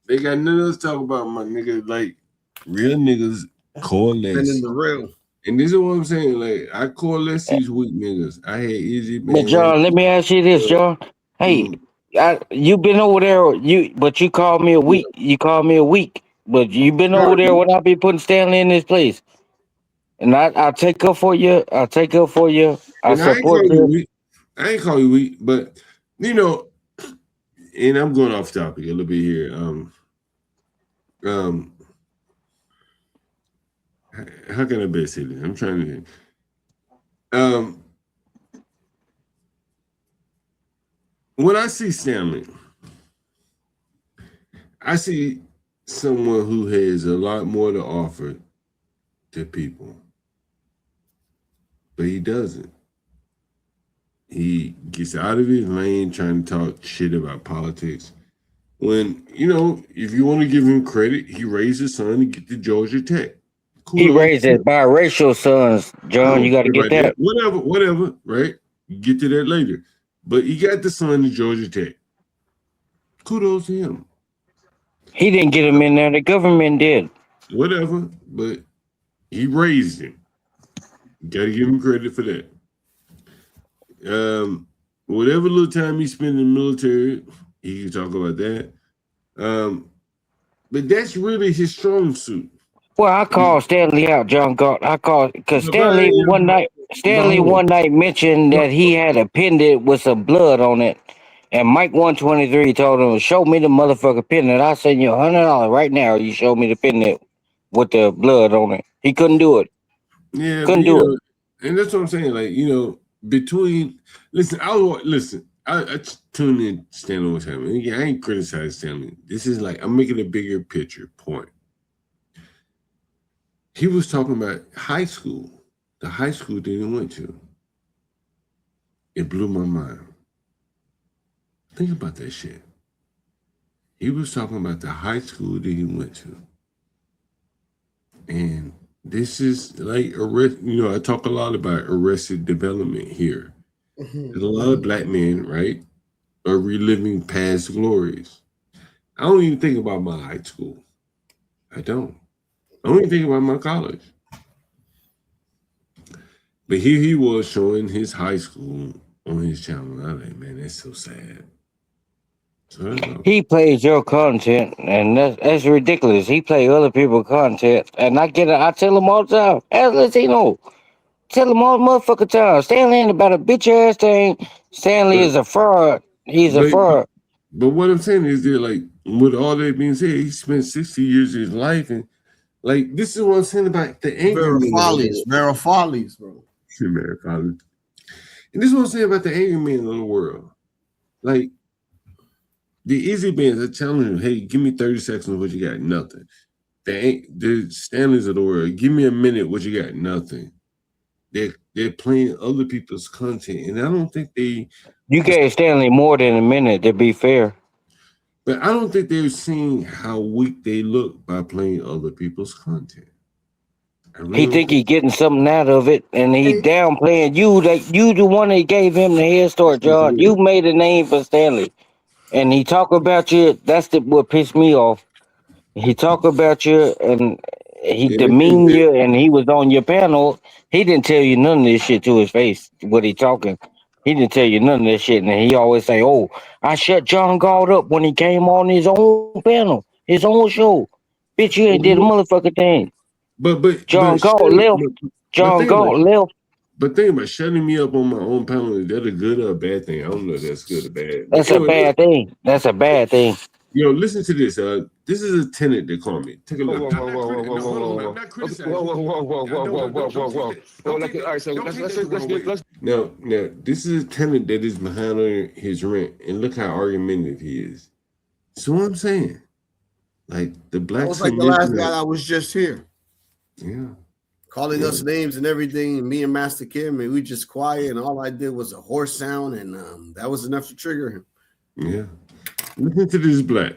S5: They got nothing else to talk about, my nigga. Like, real niggas coalesce.
S3: And the real.
S5: And this is what I'm saying. Like, I coalesce these weak niggas. I had Easy Man.
S8: But John, let me ask you this, John. Hey, you been over there, but you called me a week. You called me a week. But you been over there when I be putting Stanley in this place. And I take up for you. I take up for you. I support you.
S5: I ain't call you weak, but and I'm going off topic a little bit here. How can I best say this? I'm trying to. When I see Stanley, I see someone who has a lot more to offer to people, but he doesn't. He gets out of his lane trying to talk shit about politics. When, if you want to give him credit, he raised his son to get to Georgia Tech.
S8: He
S5: Kudos.
S8: raised his biracial sons,
S5: I
S8: John.
S5: don't
S8: You got to
S5: care
S8: get
S5: about
S8: that.
S5: Whatever, right? Get to that later. But he got the son to Georgia Tech. Kudos to him.
S8: He didn't get him in there. The government did.
S5: Whatever, but he raised him. Got to give him credit for that. Whatever little time he spent in the military, he can talk about that. But that's really his strong suit.
S8: Well, I called Stanley out, John Galt. I called because Stanley one night mentioned that he had a pendant with some blood on it, and Mike 123 told him, "Show me the motherfucker pendant. I'll send you $100 right now. You show me the pendant with the blood on it." He couldn't do it.
S5: Yeah,
S8: Couldn't do it.
S5: and that's what I'm saying. Like, I tuned in Stanley what's happening. Again, I ain't criticizing Stanley. This is like I'm making a bigger picture point. He was talking about high school, the high school that he went to. It blew my mind. Think about that shit. He was talking about the high school that he went to. And this is like, I talk a lot about arrested development here. There's a lot of black men, right, are reliving past glories. I don't even think about my high school. I don't even think about my college. But here he was showing his high school on his channel. I'm like, man, that's so sad. So
S8: He plays your content, and that's ridiculous. He play other people's content, and I get it. I tell him all the time, as Latino, tell him all the motherfucking time. Stanley ain't about a bitch ass thing. Stanley is a fraud. He's a fraud.
S5: But what I'm saying is that, like, with all that being said, he spent 60 years of his life, and like, this is what I'm saying about the anger.
S3: Vera Follies, bro.
S5: Vera Follies. And this is what I'm saying about the angry men in the world. Like, the easy bands are telling him, hey, give me 30 seconds of what you got, nothing. The Stanleys of the world, give me a minute, what you got, nothing. They're playing other people's content, and I don't think they...
S8: You gave Stanley more than a minute, to be fair.
S5: But I don't think they're seeing how weak they look by playing other people's content.
S8: He think he getting something out of it, and he downplaying you. That you the one that gave him the head start, John. You made a name for Stanley, and he talk about you. That's what pissed me off. He talk about you, and he demean you, and he was on your panel. He didn't tell you none of this shit to his face. What he talking? He didn't tell you none of this shit, and he always say, "Oh, I shut John Galt up when he came on his own panel, his own show." Bitch, you ain't did a motherfucking thing.
S5: But
S8: John Galt left. John Galt left.
S5: But think about shutting me up on my own panel. Is that a good or a bad thing? I don't know if that's good or bad.
S8: That's a bad thing. That's a bad thing.
S5: Listen to this. This is a tenant that called me. Take a look.
S7: I'm not criticizing. Whoa. All right, so let's get.
S5: Now, this is a tenant that is behind on his rent, and look how argumentative he is. So what I'm saying, like the black.
S3: That was like the last guy that was just here.
S5: Yeah.
S3: Calling us names and everything, and me and Master Kim, and we just quiet, and all I did was a horse sound, and that was enough to trigger him.
S5: Yeah. Listen to this black.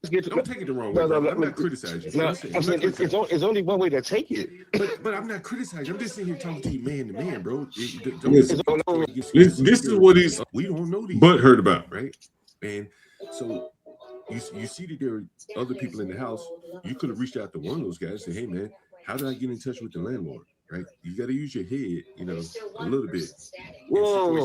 S5: Don't take it the wrong way. I'm not criticizing you.
S7: I'm saying it's only one way to take it.
S5: But I'm not criticizing. I'm just sitting here talking to you man to man, bro. This is what we don't know these but heard about, right? And so you see that there are other people in the house. You could have reached out to one of those guys and said, hey man, how did I get in touch with the landlord? Right? You got to use your head, a little bit. Whoa.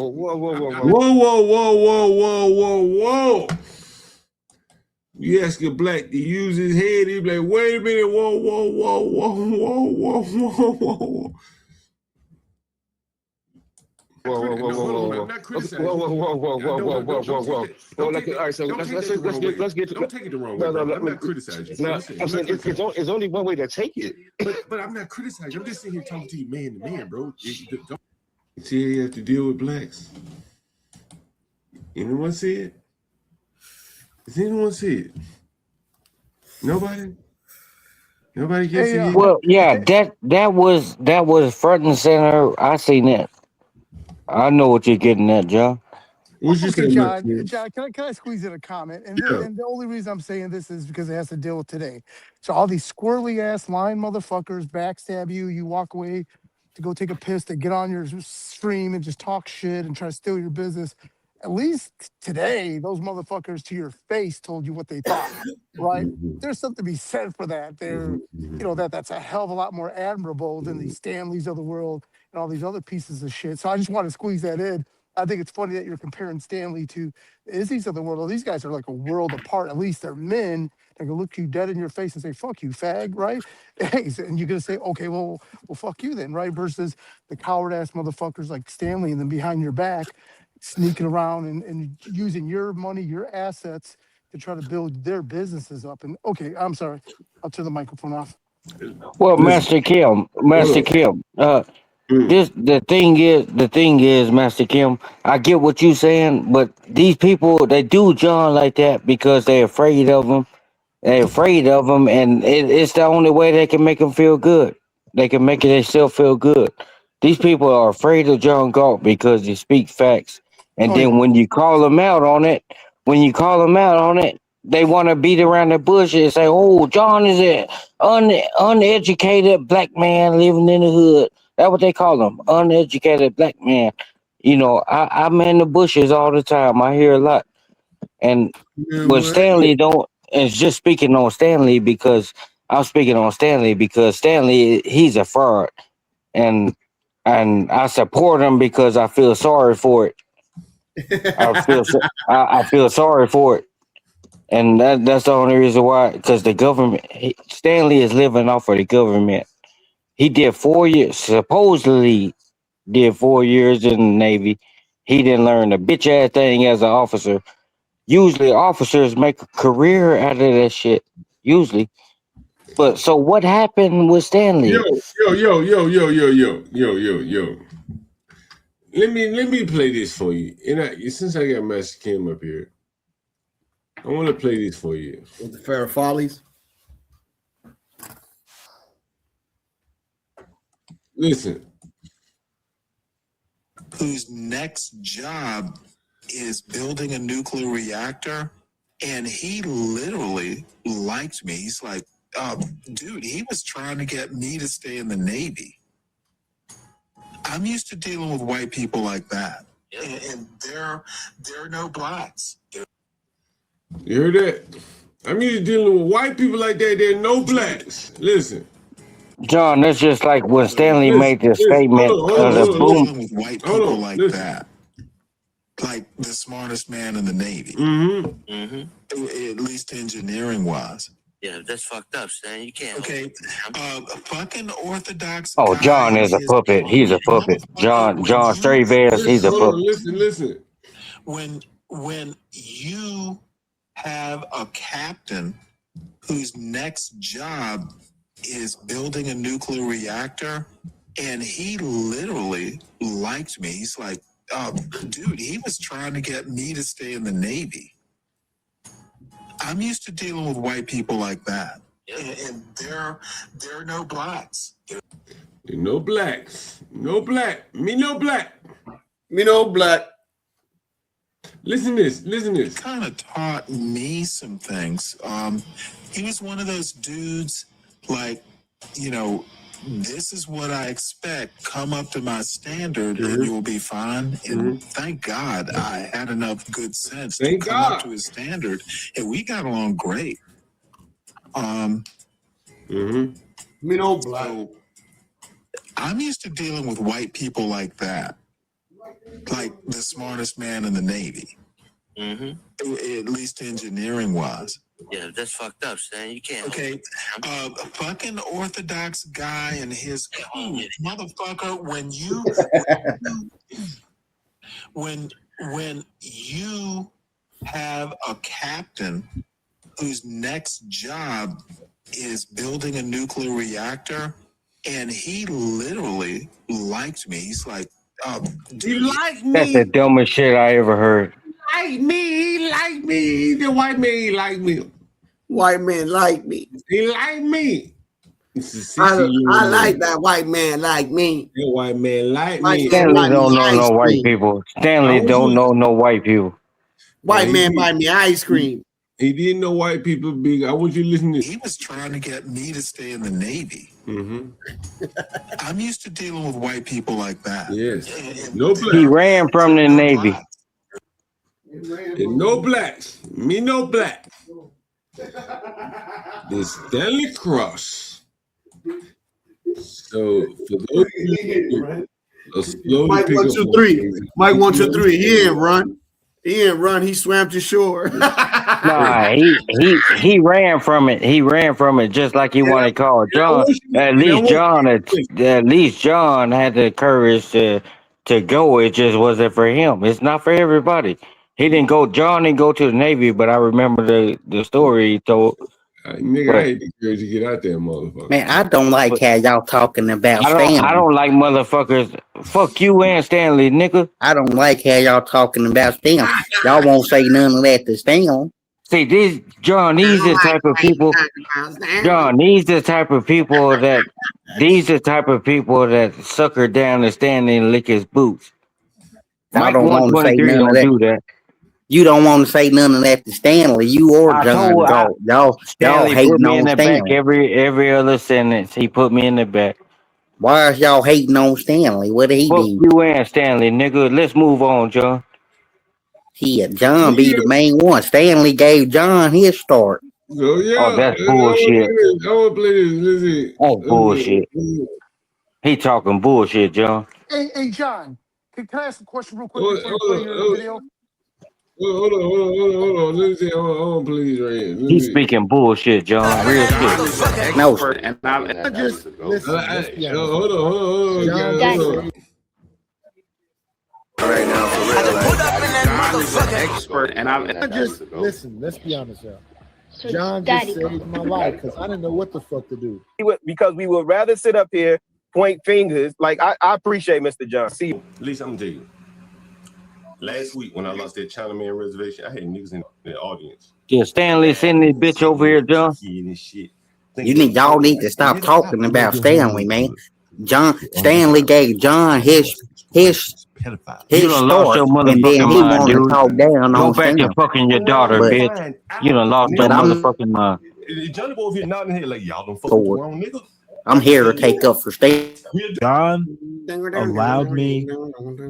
S5: You ask a black to use his head, he'd be like, wait a minute, whoa. Hold on. I'm not criticizing.
S7: Well, like, all right, so
S5: Don't take it the wrong way.
S7: let's get to.
S5: Don't take it the wrong way, bro. I'm not criticizing.
S7: No,
S5: Listen,
S7: I'm saying it's only one way to take it.
S5: But I'm not criticizing. I'm just sitting here talking to you man to man, bro. Don't see how you have to deal with blacks. Anyone see it? Does anyone see it? Nobody? Nobody gets
S1: Hey,
S5: it?
S8: Well, yeah, that was front and center. I seen that. I know what you're getting at, John.
S5: What you
S1: okay,
S5: saying,
S1: John.
S5: man?
S1: John, can I squeeze in a comment?
S5: Yeah.
S1: And the only reason I'm saying this is because it has to deal with today. So all these squirrely ass lying motherfuckers backstab you. You walk away to go take a piss. They get on your stream and just talk shit and try to steal your business. At least today, those motherfuckers to your face told you what they thought, right? There's something to be said for that. That's a hell of a lot more admirable than these Stanleys of the world and all these other pieces of shit. So I just want to squeeze that in. I think it's funny that you're comparing Stanley to the Izzy's of the world. Well, these guys are like a world apart. At least they're men that can look you dead in your face and say, fuck you, fag, right? And you're going to say, okay, well, fuck you then, right? Versus the coward ass motherfuckers like Stanley and then behind your back, sneaking around and using your money, your assets to try to build their businesses up. And okay, I'm sorry. I'll turn the microphone off.
S8: Well,
S5: Listen,
S8: Master
S5: hold
S8: Kim.
S5: on.
S8: The thing is, Master Kim. I get what you saying, but these people they do John like that because they're afraid of him. They're afraid of him, and it's the only way they can make him feel good. They can make themselves feel good. These people are afraid of John Galt because he speaks facts, and
S1: Oh
S8: then
S1: yeah.
S8: when you call them out on it, they want to beat around the bush and say, "Oh, John is an uneducated black man living in the hood." That's what they call them, uneducated black man. I'm in the bushes all the time. I hear a lot, and
S3: Man,
S8: but
S3: what?
S8: Stanley don't. And just speaking on Stanley because I'm speaking on Stanley because Stanley he's a fraud, and I support him because I feel sorry for it. I feel sorry for it, and that's the only reason why. Because the government, Stanley is living off of the government. He did 4 years, supposedly did 4 years in the Navy. He didn't learn a bitch ass thing as an officer. Usually, officers make a career out of that shit. Usually, but so what happened with
S5: Yo,
S8: Stanley?
S5: yo. Let me play this for you. And since I got Master Kim up here, I want to play this for you.
S3: With the Farrah Follies.
S5: Listen.
S9: Whose next job is building a nuclear reactor, and he literally liked me. He's like, dude, he was trying to get me to stay in the Navy. I'm used to dealing with white people like that, and they're no blacks.
S5: You heard that? I'm used to dealing with white people like that. There are no blacks. Listen.
S8: John, that's just like when Stanley made the statement of the boom.
S9: Dealing with white people like that, like the smartest man in the Navy. At least engineering wise.
S10: Yeah, that's fucked up, Stan. You can't.
S9: Okay, a fucking orthodox.
S8: Oh,
S9: guy
S8: John is a
S9: is-
S8: puppet. He's a puppet. John Stravers, he's a puppet.
S5: Listen.
S9: When you have a captain whose next job is building a nuclear reactor, and he literally liked me. He's like, dude, he was trying to get me to stay in the Navy. I'm used to dealing with white people like that, and they're no blacks.
S5: No blacks. No black. Me no black.
S3: Me no black.
S5: Listen this.
S9: Kind of taught me some things. He was one of those dudes, like, this is what I expect. Come up to my standard and you'll be fine. And thank God I had enough good sense to come up to his standard. And we got along great.
S3: Me no black.
S9: So I'm used to dealing with white people like that. Like the smartest man in the Navy. At least engineering wise.
S10: Yeah, that's fucked up, Stan. You can't.
S9: Okay, a fucking orthodox guy and his motherfucker. When you have a captain whose next job is building a nuclear reactor, and he literally liked me. He's like,
S5: He like
S8: That's the
S5: me.
S8: dumbest shit I ever heard.
S5: Like me. He like me. He's the white man. He like me.
S3: White man like me.
S5: He like me. This is
S3: I
S5: 60-year-old
S3: like
S5: man.
S3: that white man like me.
S5: That white man like
S3: White
S5: me.
S3: man
S8: Stanley
S3: buy me
S8: don't know
S3: ice
S8: no white
S3: cream.
S8: people.
S5: I
S8: Stanley
S5: want
S8: don't
S5: you.
S8: know no white people.
S3: White
S5: He
S3: man
S5: did.
S3: buy me ice cream.
S5: He didn't know white people big. I want you to listen to
S9: he was trying to get me to stay in the Navy. I'm used to dealing with white people like that.
S5: Yes.
S9: And
S5: No
S8: He
S5: black.
S8: ran from the
S9: they're
S8: Navy.
S9: black.
S5: And no blacks. Me no black. The Stanley Cross. So for those people who slowly
S3: Mike
S5: pick
S3: 1
S5: up
S3: 2
S5: on
S3: 3.
S5: things,
S3: Mike 1 2 3. He ain't run. He ain't run. He swam to shore.
S8: Nah, he ran from it. He ran from it just like he wanted to call John. At least John had the courage to go. It just wasn't for him. It's not for everybody. He didn't go. John didn't go to the Navy, but I remember the story he told.
S5: Nigga, I
S8: But
S5: hate the courage to get out there, motherfucker.
S11: Man, I don't like
S8: but
S11: how y'all talking about
S8: I
S11: Stanley.
S8: don't like motherfuckers. Fuck you and Stanley, nigga.
S11: I don't like how y'all talking about Stanley. Y'all won't say none of that to Stanley.
S8: See, these John, these the type of people. John, these the type of people that sucker down and stand and lick his boots.
S11: Y'all
S8: Mike
S11: don't want to say
S8: 123
S11: none of
S8: don't
S11: that.
S8: do that.
S11: You don't want to say none of that to Stanley. You or
S8: I
S11: John
S8: told I
S11: Galt. Y'all
S8: Stanley put
S11: hating
S8: me in
S11: on
S8: the back
S11: Stanley.
S8: every other sentence. He put me in the back.
S11: Why is y'all hating on Stanley? What did he
S8: Fuck
S11: do?
S8: you and Stanley, nigga. Let's move on, John.
S11: John be the main one. Stanley gave John his start.
S5: So yeah,
S8: Oh, that's
S5: I
S8: bullshit.
S5: want to play this. Listen.
S8: That's bullshit. He talking bullshit, John.
S1: Hey, John, can I ask a question real quick
S5: Hold
S1: before you play your video?
S5: on. Let me see. I want to play this right here. Let me
S8: He's
S5: see.
S8: speaking bullshit, John. Real shit.
S11: No,
S12: And I just listen. Let's be honest.
S5: Hold on,
S12: John
S5: guys.
S12: just
S5: Hold on.
S10: Right now, for real.
S12: John is an expert, and I just listen. Let's be honest, y'all. John just saved my life because I didn't know what the fuck to do.
S13: Because we would rather sit up here, point fingers. Like I appreciate Mr. John. See,
S5: At least I'm gonna tell you. Last week when I lost that Chinaman reservation, I had niggas in the audience.
S8: Yeah, Stanley send this bitch over here, John.
S11: y'all need to stop talking about Stanley, man. Stanley gave John his
S8: You done lost
S11: start,
S8: your
S11: and then
S8: motherfucking
S11: he
S8: mind,
S11: wanted to
S8: dude.
S11: talk down
S8: Go
S11: on
S8: back
S11: Stanley.
S8: to fucking your daughter,
S11: But
S8: bitch. You done lost your
S11: I'm
S8: motherfucking mind.
S5: Johnny Boy, if you're not in here, like y'all don't fuck with the wrong nigga.
S11: I'm here to take up for Stanley.
S14: John allowed me,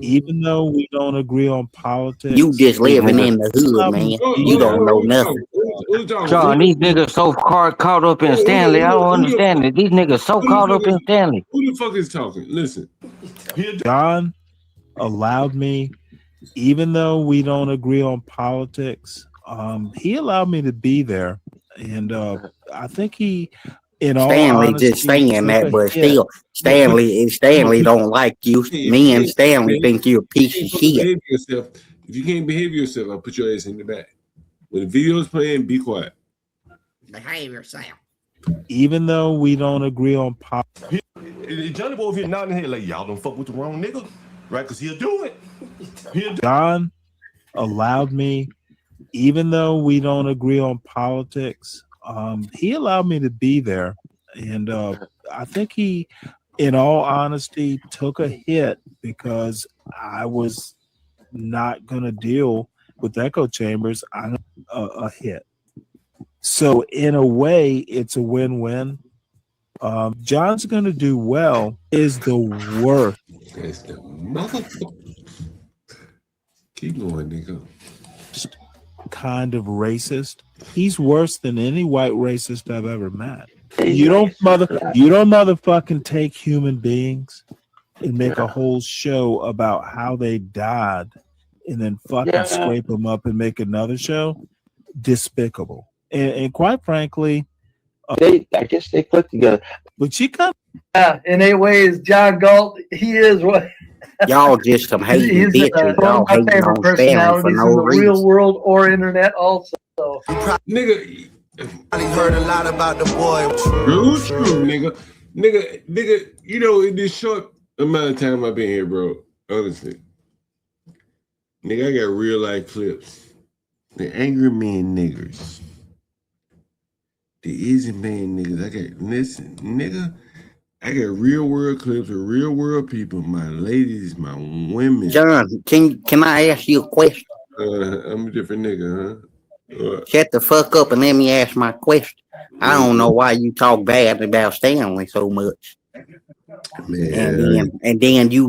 S14: even though we don't agree on politics.
S11: You just living in the hood, man. You don't know nothing.
S8: John, these niggas so caught up in Stanley. I don't understand it. These niggas so caught up in Stanley.
S5: Who the fuck is talking? Listen.
S14: John allowed me, even though we don't agree on politics, he allowed me to be there. And I think he, in all
S11: Stanley
S14: honesty,
S11: just saying that, but
S14: hit.
S11: still, Stanley don't like you. Me and Stanley think you're a piece of shit.
S5: If you can't behave yourself, I'll put your ass in the back. When the video's playing, be quiet.
S11: Behave yourself.
S14: Even though we don't agree on politics.
S5: Johnny Boy, if you're not in here, like y'all don't fuck with the wrong nigga, right? Because he'll do it.
S14: John allowed me, even though we don't agree on politics, he allowed me to be there. And I think he, in all honesty, took a hit because I was not going to deal with echo chambers. I'm a hit. So in a way, it's a win-win. John's going to do well. Is the worst.
S5: It's the motherfucker. Keep going, nigga.
S14: Kind of racist. He's worse than any white racist I've ever met. You don't motherfucking take human beings and make a whole show about how they died and then fucking scrape them up and make another show. Despicable. And quite frankly,
S15: I guess they click together.
S14: But she come
S16: in 8 ways, John Galt, he is what
S11: Y'all just some hating
S15: He's
S11: bitches.
S15: one of
S11: Y'all
S15: my
S11: hating
S15: favorite
S11: on Stanley for
S15: personalities
S11: no
S15: in the real
S11: reason.
S15: world or internet also.
S5: Nigga,
S4: Probably heard a lot about the boy.
S5: true, nigga. Nigga, you know, in this short amount of time I've been here, bro, honestly, nigga, I got real life clips. The angry man niggers. The easy man niggas. I got, listen, nigga, I got real world clips of real world people, my ladies, my women.
S11: John, can I ask you a question?
S5: I'm a different nigga, huh?
S11: Shut the fuck up and let me ask my question. I don't know why you talk bad about Stanley so much.
S5: Man,
S11: and then you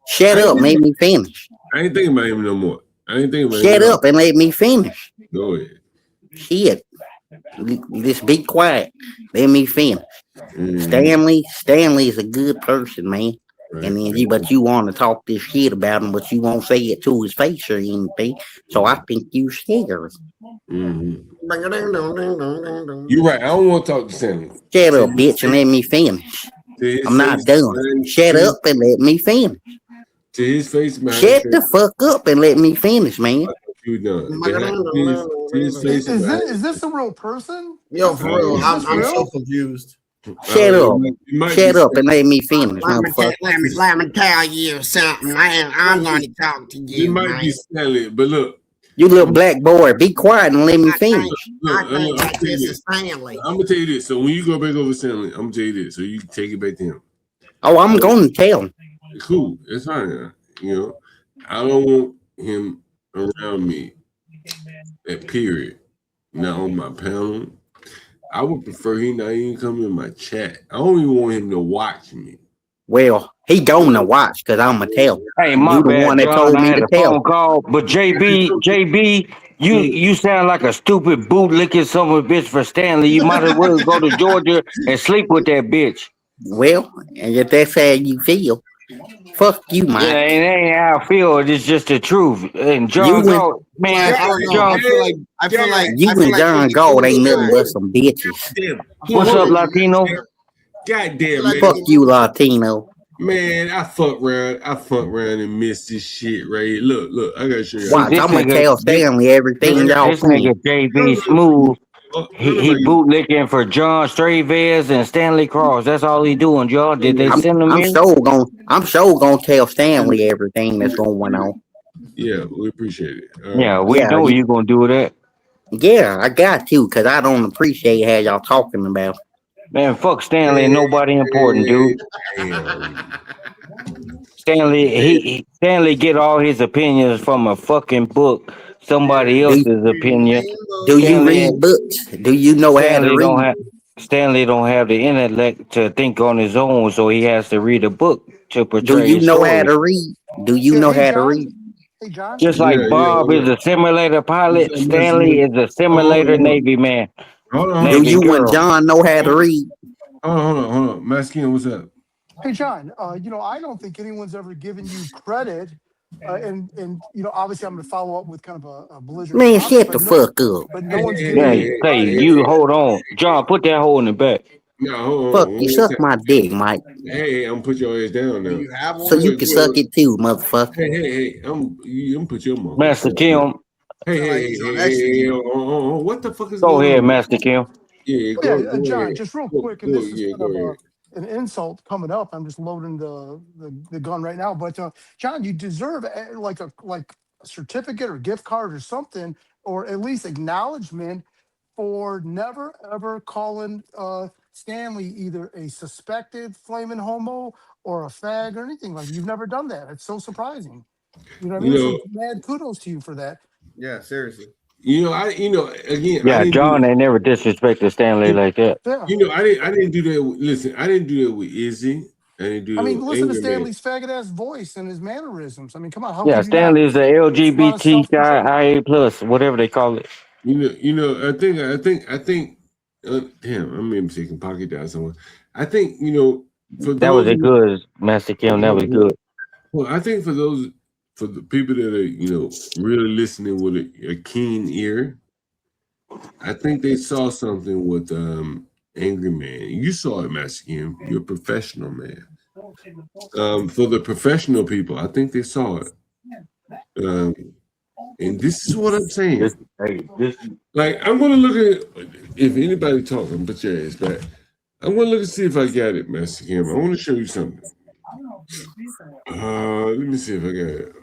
S11: shut up, let me finish.
S5: I ain't thinking about him no more. I ain't thinking about
S11: Shut up and let me finish.
S5: Go ahead.
S11: Shit. Just be quiet. Let me finish. Stanley is a good person, man.
S5: Right.
S11: And then but you want to talk this shit about him, but you won't say it to his face or anything. So I think you scared.
S5: You're right. I don't want to talk to Stanley.
S11: Shut up, bitch, and let me finish. I'm not done. Shut up and let me finish.
S5: To his face, man.
S11: Shut the fuck up and let me finish, man.
S5: You done.
S1: Is this a real person?
S3: Yo, for real, I'm so confused.
S11: Shut up. Shut up and let me finish, motherfucker.
S16: Let me tell you something, man. I'm going to talk to you.
S5: You might be Stanley, but look.
S11: You little black boy, be quiet and let me finish.
S16: I think that this is Stanley.
S5: I'm going to tell you this. So when you go back over Stanley, I'm going to tell you this. So you can take it back to him.
S11: Oh, I'm going to tell him.
S5: Cool. It's fine. You know, I don't want him around me. That period. Not on my panel. I would prefer he not even come in my chat. I don't even want him to watch me.
S11: Well, he going to watch because I'm going to tell him.
S8: Hey, my
S11: you the
S8: bad,
S11: one that
S8: John.
S11: told
S8: I
S11: me
S8: had
S11: to
S8: a
S11: tell.
S8: phone call, but JB, you sound like a stupid bootlicking son of a bitch for Stanley. You might as well go to Georgia and sleep with that bitch.
S11: Well, and if that's how you feel, fuck you, Mike.
S8: Yeah, it ain't how I feel. It's just the truth. And John Gold, man, John,
S3: I feel like
S11: you and John Gold ain't nothing but some bitches.
S8: What's up, Latino?
S5: Goddamn, man.
S11: Fuck you, Latino.
S5: Man, I fuck around and miss this shit, right? Look, I gotta show you.
S11: Watch, I'm gonna tell Stanley everything y'all
S8: This nigga JB Smooth. He bootlicking for John Stravez and Stanley Cross. That's all he doing, y'all. Did they send him in?
S11: I'm sure gonna tell Stanley everything that's going on.
S5: Yeah, we appreciate it.
S8: Yeah, we know you gonna do that.
S11: Yeah, I got to, cause I don't appreciate how y'all talking about.
S8: Man, fuck Stanley and nobody important, dude. Stanley get all his opinions from a fucking book, somebody else's opinion.
S11: Do you read books? Do you know how to read?
S8: Stanley don't have the intellect to think on his own, so he has to read a book to portray.
S11: Do you
S8: his
S11: know
S8: story.
S11: how to read? Do you know how to read?
S1: Hey, John.
S8: Just like Bob is a simulator pilot, Stanley is a simulator Navy man.
S5: Hold on.
S11: Do you and John know how to read?
S5: Hold on. Maskin, what's up?
S1: Hey, John, I don't think anyone's ever given you credit. And obviously I'm going to follow up with kind of a belligerent
S11: Man,
S1: comment,
S11: shut the fuck up.
S1: But no one's giving you credit.
S8: You hold on. John, put that hole in the back.
S5: No, hold on.
S11: Fuck, you suck my dick, Mike.
S5: Hey, I'm gonna put your ass down now.
S11: So you can suck it too, motherfucker.
S5: Hey, I'm put your mouth.
S8: Master Kim.
S5: Hey, what the fuck is
S8: going on? Go ahead,
S5: on?
S8: Master Kim.
S5: Yeah,
S1: John,
S5: ahead.
S1: just real quick, and this is kind of an insult coming up. I'm just loading the gun right now. But John, you deserve like a certificate or gift card or something, or at least acknowledgement for never ever calling Stanley either a suspected flaming homo or a fag or anything like that. You've never done that. It's so surprising. You know what I mean? So mad kudos to you for that.
S3: Yeah, seriously.
S5: Again.
S8: Yeah, John ain't never disrespected Stanley like that.
S1: Yeah.
S5: I didn't do that. Listen, I didn't do that with Izzy. I didn't do that.
S1: Listen to Stanley's faggot ass voice and his mannerisms. Come on.
S8: Yeah, Stanley is a LGBT plus, whatever they call it.
S5: I think. Damn, I'm maybe taking pocket down somewhere. I think for
S8: that was good, Master Kim. That was good.
S5: Well, I think for the people that are really listening with a keen ear, I think they saw something with Angry Man. You saw it, Master Kim. You're a professional, man. For the professional people, I think they saw it. And this is what I'm saying. Like, I'm gonna look at if anybody talking, put your ass back. I'm gonna look and see if I got it, Master Cam. I want to show you something. Let me see if I got it.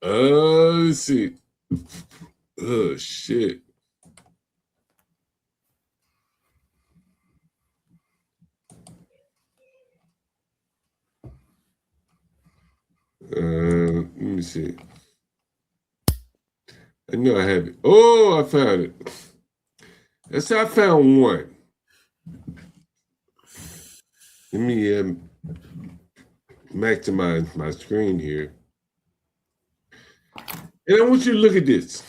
S5: Let's see. Oh shit. Let me see. I know I have it. Oh, I found it. That's how I found one. Let me maximize my screen here. And I want you to look at this.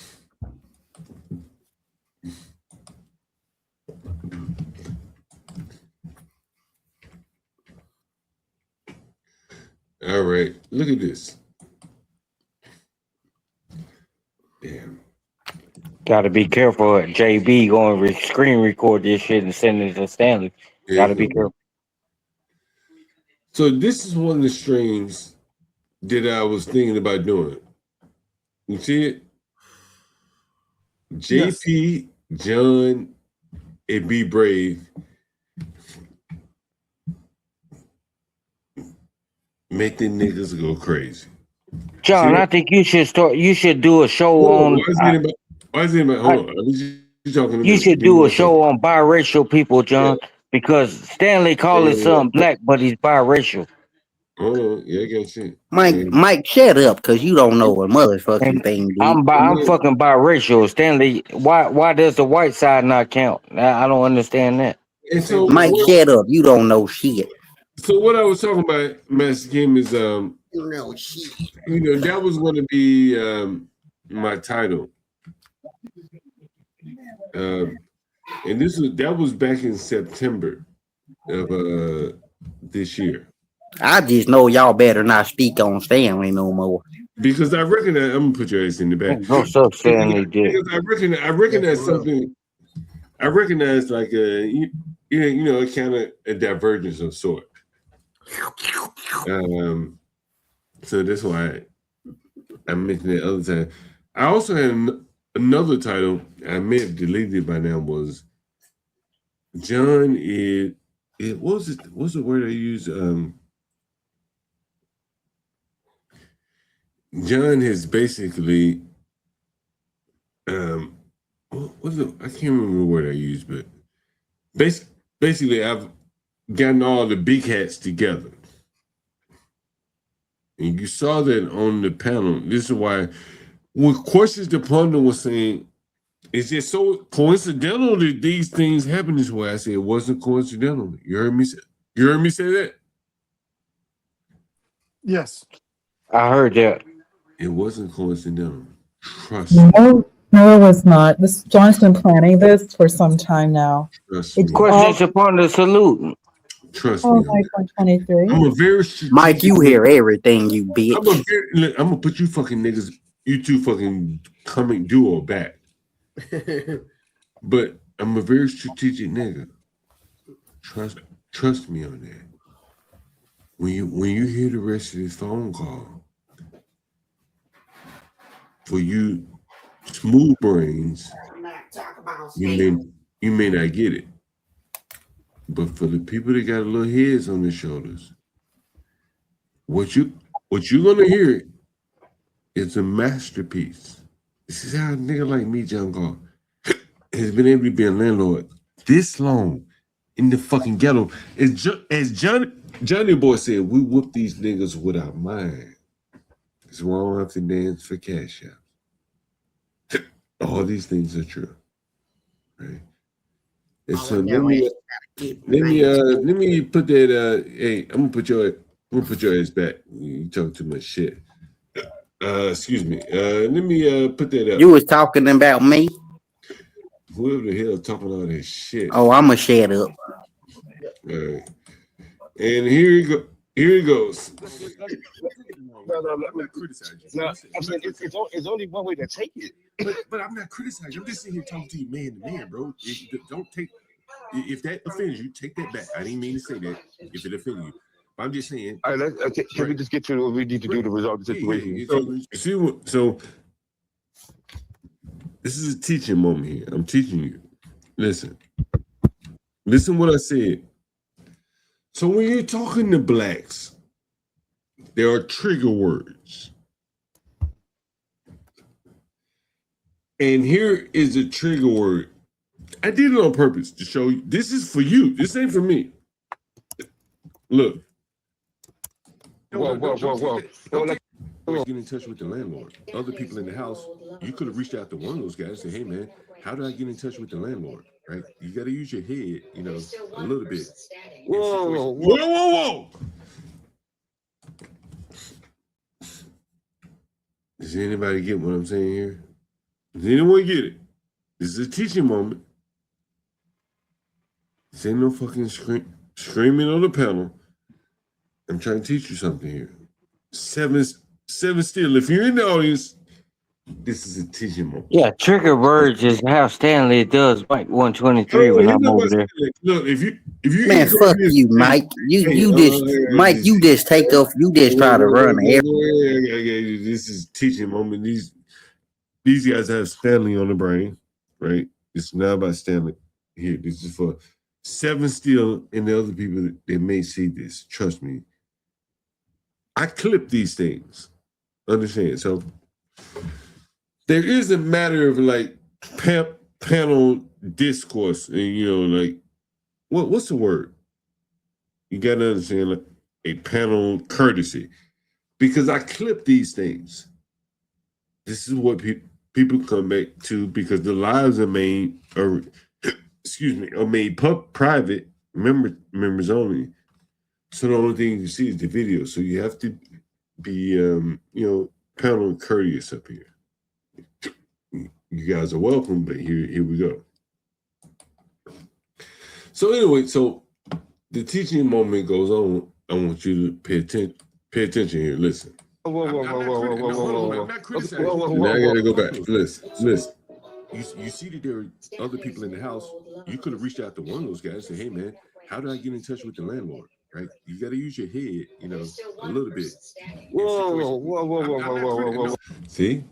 S5: All right, look at this. Damn.
S8: Gotta be careful. JB going to screen record this shit and send it to Stanley. Gotta be careful.
S5: So this is one of the streams that I was thinking about doing. You see it? JP, John, and Be Brave. Make the niggas go crazy.
S8: John, I think you should start. You should do a show on.
S5: Why is anybody? Hold on. You talking?
S8: You should do a show on biracial people, John, because Stanley called his son black, but he's biracial.
S5: Hold on. Yeah, I got you.
S11: Mike, shut up, because you don't know a motherfucking thing, dude.
S8: I'm fucking biracial. Stanley, why does the white side not count? I don't understand that.
S5: And so,
S11: Mike, shut up. You don't know shit.
S5: So what I was talking about, Master Kim, is
S11: you know shit.
S5: You know, that was going to be my title. And that was back in September of this year.
S11: I just know y'all better not speak on Stanley no more.
S5: Because I recognize, I'm gonna put your ass in the back.
S8: What's up, Stanley?
S5: Because I recognize something. I recognize like a kind of a divergence of sort. So that's why I mentioned it other time. I also had another title. I may have deleted it by now. Was John? What's the word I use? John has basically, I can't remember the word I used, but basically I've gotten all the big hats together. And you saw that on the panel. This is why when Questions the Plunder was saying, it's just so coincidental that these things happen this way. I said it wasn't coincidental. You heard me say that?
S1: Yes.
S8: I heard that.
S5: It wasn't coincidental. Trust me.
S17: No, it was not. John's been planning this for some time now.
S5: Trust me.
S8: Questions upon the salute.
S5: Trust
S17: me.
S5: me.
S17: 123.
S5: I'm a very strategic.
S11: Mike, you hear everything, you bitch.
S5: I'm gonna put you fucking niggas, you two fucking coming duo back. But I'm a very strategic nigga. Trust me on that. When you hear the rest of this phone call, for you smooth brains, you may not get it. But for the people that got little heads on their shoulders, what you're gonna hear is a masterpiece. This is how a nigga like me, John Carl, has been able to be a landlord this long in the fucking ghetto. As Johnny Boy said, we whoop these niggas with our mind. It's wrong have to dance for cash out. All these things are true, right? And so let me put that. Hey, I'm gonna put your ass back. You talk too much shit. Excuse me. Let me put that up.
S11: You was talking about me?
S5: Whoever the hell talking all that shit.
S11: Oh, I'ma shut up.
S5: All right. And here he goes.
S7: No, I'm not criticizing you. No, I'm saying it's only one way to take it.
S5: But I'm not criticizing. I'm just sitting here talking to you man to man, bro. Don't take if that offends you, take that back. I didn't mean to say that if it offended you. I'm just saying.
S7: All right, can we just get to what we need to do to resolve the situation?
S5: So this is a teaching moment here. I'm teaching you. Listen what I said. So when you're talking to blacks, there are trigger words. And here is a trigger word. I did it on purpose to show you. This is for you. This ain't for me. Look.
S7: Whoa.
S5: Get in touch with the landlord. Other people in the house, you could have reached out to one of those guys and said, hey, man, how do I get in touch with the landlord? Right? You got to use your head, a little bit. Whoa. Does anybody get what I'm saying here? Does anyone get it? This is a teaching moment. This ain't no fucking screaming on the panel. I'm trying to teach you something here. Seven still. If you're in the audience, this is a teaching moment.
S8: Yeah, trigger words is how Stanley does Mike 123 when I'm over there.
S5: Look, if you
S11: Man, fuck you, Mike. You just Mike. You just take off. You just try to run every.
S5: This is teaching moment. These guys have Stanley on the brain, right? It's not about Stanley here. This is for Seven Steel and the other people that may see this. Trust me. I clip these things. Understand? So there is a matter of like panel discourse, and like what's the word? You gotta understand, like a panel courtesy, because I clip these things. This is what people come back to because the lives are made, private, members only. So the only thing you see is the video. So you have to be, panel courteous up here. You guys are welcome, but here we go. So anyway, the teaching moment goes on. I want you to pay attention here. Listen.
S7: Whoa.
S5: I'm not criticizing. Now I gotta go back. Listen. You see that there are other people in the house. You could have reached out to one of those guys and said, hey man, how do I get in touch with the landlord? Right? You gotta use your head, a little bit.
S7: Whoa.
S5: See,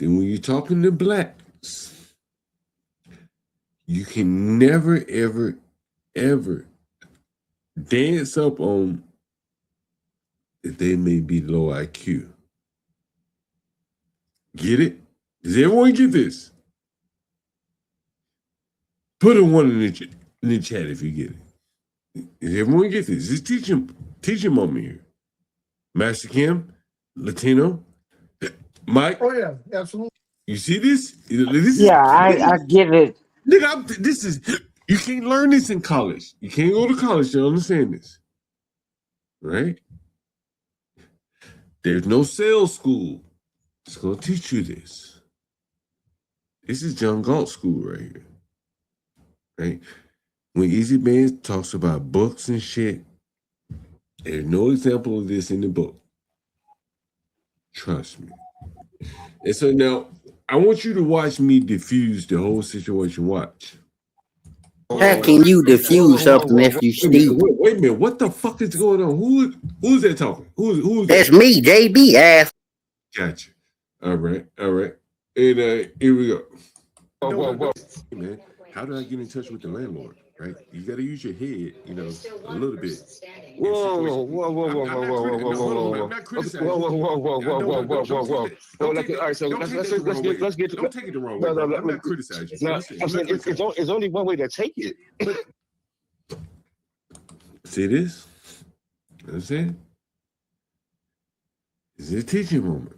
S5: when you're talking to blacks, you can never, ever dance up on that they may be low IQ. Get it? Does everyone get this? Put a one in the chat if you get it. Does everyone get this? This is teaching moment here. Master Kim, Latino, Mike.
S1: Oh yeah, absolutely.
S5: You see this?
S8: I get it.
S5: Nigga, you can't learn this in college. You can't go to college to understand this. Right? There's no sales school. It's going to teach you this. This is John Galt school right here. Right? When Easy Bands talks about books and shit, there's no example of this in the book. Trust me. And so now, I want you to watch me diffuse the whole situation. Watch.
S11: How can you diffuse something if you steal?
S5: Wait a minute. What the fuck is going on? Who's that talking? Who's
S11: That's
S5: that?
S11: me, JB ass.
S5: Gotcha. All right. And here we go. Hey, man, how do I get in touch with the landlord? Right? You got to use your head, a little bit.
S7: Whoa.
S5: I'm not criticizing.
S7: Whoa. All right, so let's get to.
S5: Don't take it the wrong way. I'm not criticizing.
S7: No, it's only one way to take it.
S5: See this? Understand? This is a teaching moment.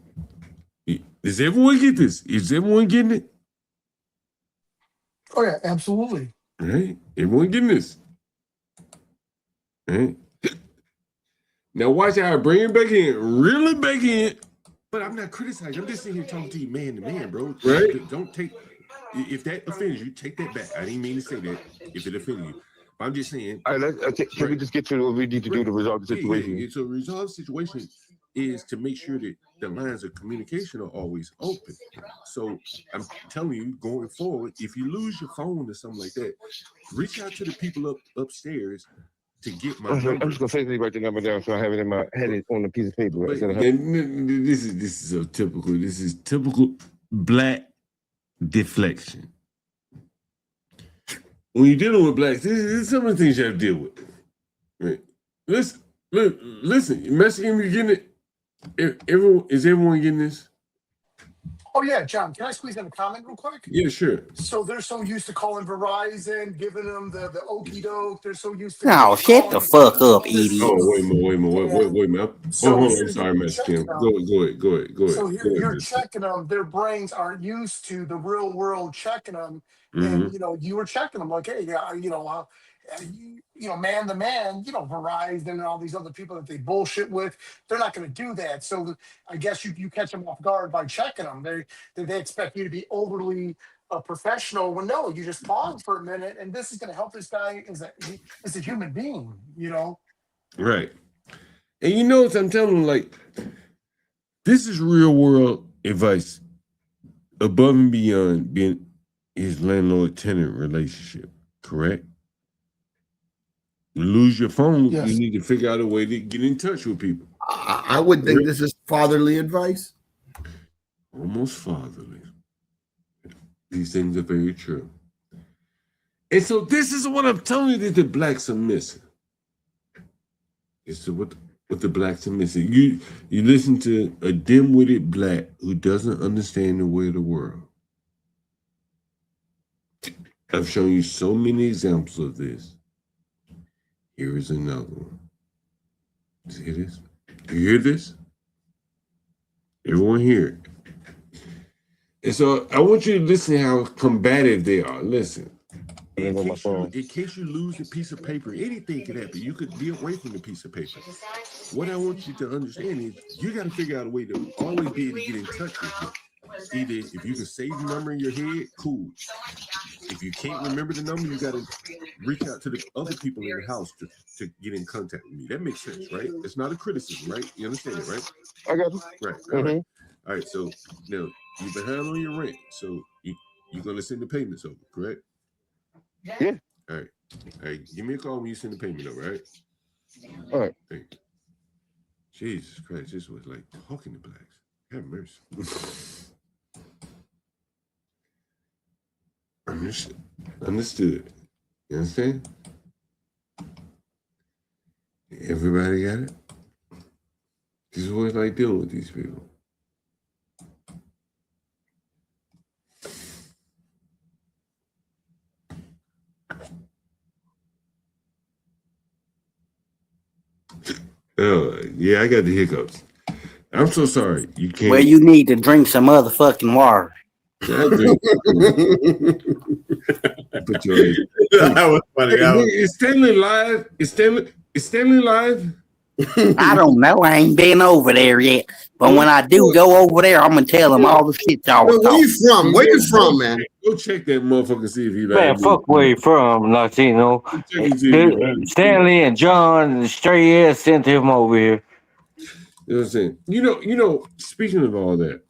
S5: Does everyone get this? Is everyone getting it?
S1: Oh yeah, absolutely.
S5: Right? Everyone getting this? Right? Now watch how I bring it back in, reel it back in. But I'm not criticizing. I'm just sitting here talking to you man to man, bro. Right? Don't take, if that offends you, take that back. I didn't mean to say that if it offended you. But I'm just saying.
S7: All right, can we just get to what we need to do to resolve the situation?
S5: Yeah. So resolve the situation is to make sure that the lines of communication are always open. So I'm telling you, going forward, if you lose your phone or something like that, reach out to the people upstairs to get my
S7: I'm
S5: number.
S7: just gonna say write the number down so I have it in my head on a piece of paper.
S5: But
S7: instead of
S5: this is so typical. This is typical black deflection. When you're dealing with blacks, this is some of the things you have to deal with. Right? Listen, Mexican, you getting it? Is everyone getting this?
S1: Oh yeah, John, can I squeeze in a comment real quick?
S5: Yeah, sure.
S1: So they're so used to calling Verizon, giving them the okey doke. They're so used to
S11: No, shut the
S1: calling
S11: fuck up,
S1: this
S11: idiot.
S5: Oh, wait a
S1: stuff.
S5: minute. Wait a minute.
S1: So
S5: Hold on. I'm
S1: here
S5: sorry,
S1: you're
S5: Mexican.
S1: checking them.
S5: Go ahead.
S1: So you're checking them. Their brains aren't used to the real world checking them,
S5: Mm-hmm.
S1: and you were checking them like, hey, yeah, man to man, Verizon and all these other people that they bullshit with, they're not going to do that. So I guess you catch them off guard by checking them. They expect you to be overly professional. When no, you just pause for a minute, and this is going to help this guy as a human being.
S5: Right. And you know what I'm telling you, like, this is real world advice above and beyond being his landlord-tenant relationship, correct? You lose your phone,
S1: Yes.
S5: you need to figure out a way to get in touch with people.
S3: I would think this is fatherly advice.
S5: Almost fatherly. These things are very true. And so this is what I'm telling you that the blacks are missing. It's what the blacks are missing. You listen to a dim-witted black who doesn't understand the way of the world. I've shown you so many examples of this. Here is another one. See this? You hear this? Everyone hear it. And so I want you to listen to how combative they are. Listen. In case you lose a piece of paper, anything could happen. You could be away from the piece of paper. What I want you to understand is you got to figure out a way to always be able to get in touch with me. Either if you can save the number in your head, cool. If you can't remember the number, you got to reach out to the other people in the house to get in contact with me. That makes sense, right? It's not a criticism, right? You understand it, right?
S7: I got you.
S5: Right. All right. All right. So now you're behind on your rent. So you're going to send the payments over, correct?
S7: Yeah.
S5: All right. All right. Give me a call when you send the payment over, all right?
S7: All right.
S5: Hey. Jesus Christ. This was like talking to blacks. Have mercy. Understood. You understand? Everybody got it? This is what it's like dealing with these people. Oh, yeah, I got the hiccups. I'm so sorry. You can't.
S11: Well, you need to drink some motherfucking water.
S5: Put your Is Stanley live? Is Stanley live?
S11: I don't know. I ain't been over there yet. But when I do go over there, I'm gonna tell them all the shit y'all was
S3: Where you
S11: talking.
S3: from? Where you from, man?
S5: Go check that motherfucker, see if he
S8: Man,
S5: live.
S8: fuck where you from, Latino. Stanley and John, straight ass sent him over here.
S5: You know what I'm saying? You know, speaking of all that,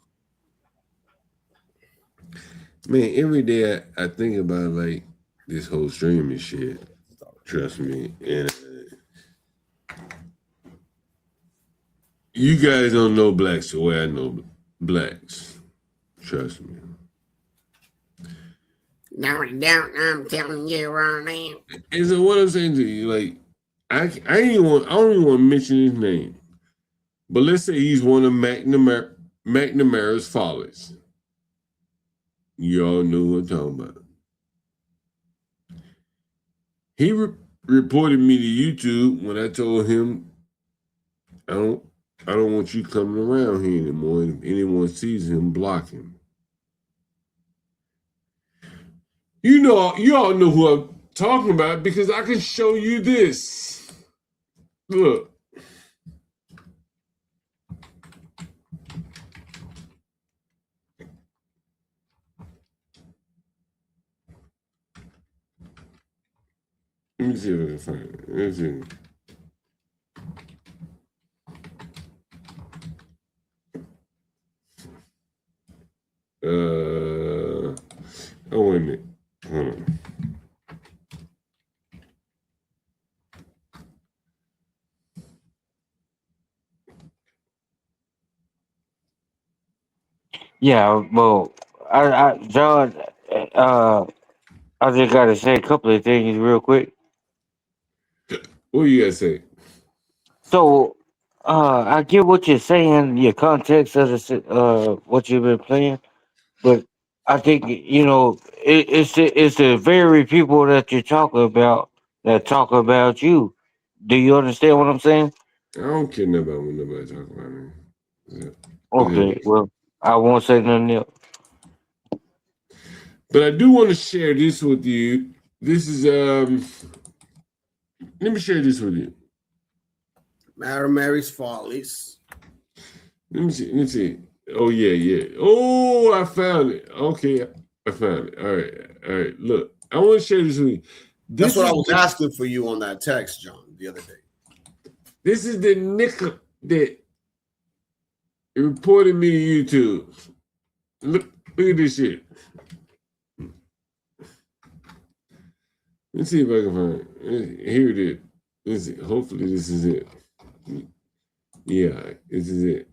S5: man, every day I think about like this whole streaming shit. Trust me. And you guys don't know blacks the way I know blacks. Trust me.
S16: No, I'm telling you right now.
S5: And so what I'm saying to you, like, I don't even want to mention his name. But let's say he's one of McNamara's fathers. You all know what I'm talking about. He reported me to YouTube when I told him I don't want you coming around here anymore. And if anyone sees him, block him. You all know who I'm talking about because I can show you this. Look. Let me see if I can find it. Let's see. Oh, wait a minute. Hold on.
S8: Yeah, well, John, uh, I just gotta say a couple of things real quick.
S5: What you gotta say?
S8: So, I get what you're saying, your context of what you've been playing, but I think it's the very people that you're talking about that talk about you. Do you understand what I'm saying?
S5: I don't care nothing about when nobody talk about me. Yeah.
S8: Okay, well, I won't say nothing else.
S5: But I do want to share this with you. This is let me share this with you.
S3: Mary's Follies.
S5: Let me see. Let me see. Oh yeah, yeah. Oh, I found it. Okay, I found it. All right, all right. Look, I want to share this with you.
S3: That's
S5: This
S3: what
S5: is
S3: I was asking for you on that text, John, the other day.
S5: This is the nigga that reported me to YouTube. Look at this shit. Let's see if I can find it. Here it is. Hopefully this is it. Yeah, this is it.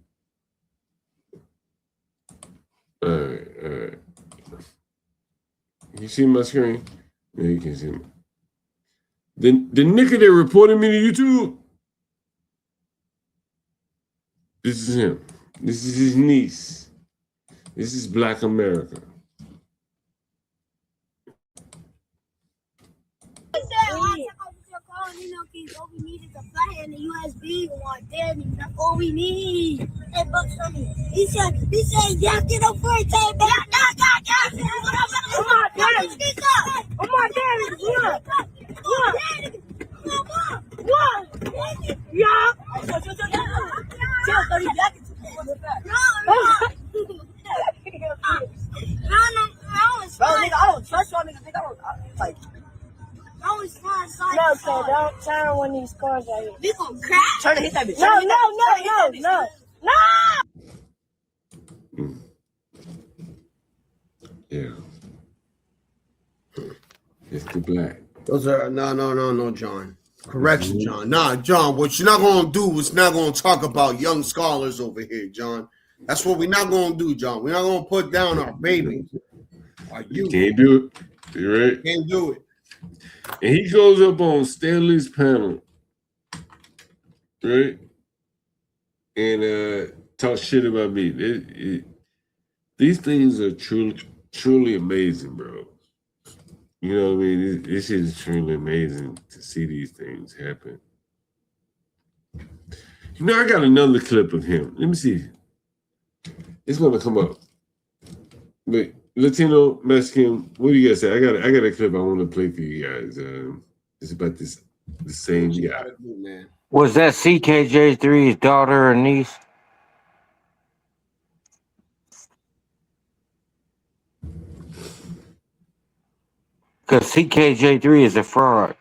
S5: All right, all right. You see my screen? No, you can't see me. The nigga that reported me to YouTube. This is him. This is his niece. This is Black America.
S18: All we need is a flathead and a USB one. Damn, that's all we need. Hey, Bucks on me. He said, yeah, get up for it, take back. Yeah. Come on, Daddy. Come on, Daddy. No, don't turn one of these cars right here. We gonna crash. Turn it, hit that bitch. No.
S5: Yeah. It's the black.
S3: Those are no, John. Correction, John. Nah, John, what you're not gonna do is not gonna talk about young scholars over here, John. That's what we're not gonna do, John. We're not gonna put down our babies.
S5: You can't do it. You're right.
S3: Can't do it.
S5: And he goes up on Stanley's panel, right? And talk shit about me. These things are truly amazing, bro. You know what I mean? This is truly amazing to see these things happen. You know, I got another clip of him. Let me see. It's gonna come up. But Latino, Mexican, what do you guys say? I got a clip I want to play for you guys. It's about the same guy.
S8: Was that CKJ3's daughter or niece? Because CKJ3 is a fraud.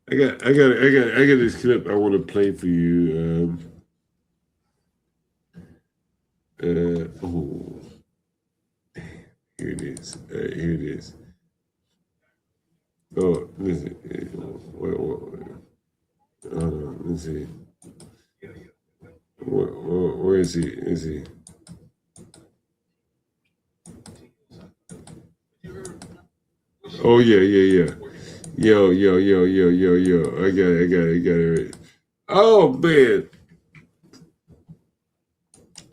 S5: I got this clip I want to play for you. Oh, here it is. Here it is. Oh, listen. Let's see. Where is he? Is he? Oh yeah. Yo. I got it right. Oh man.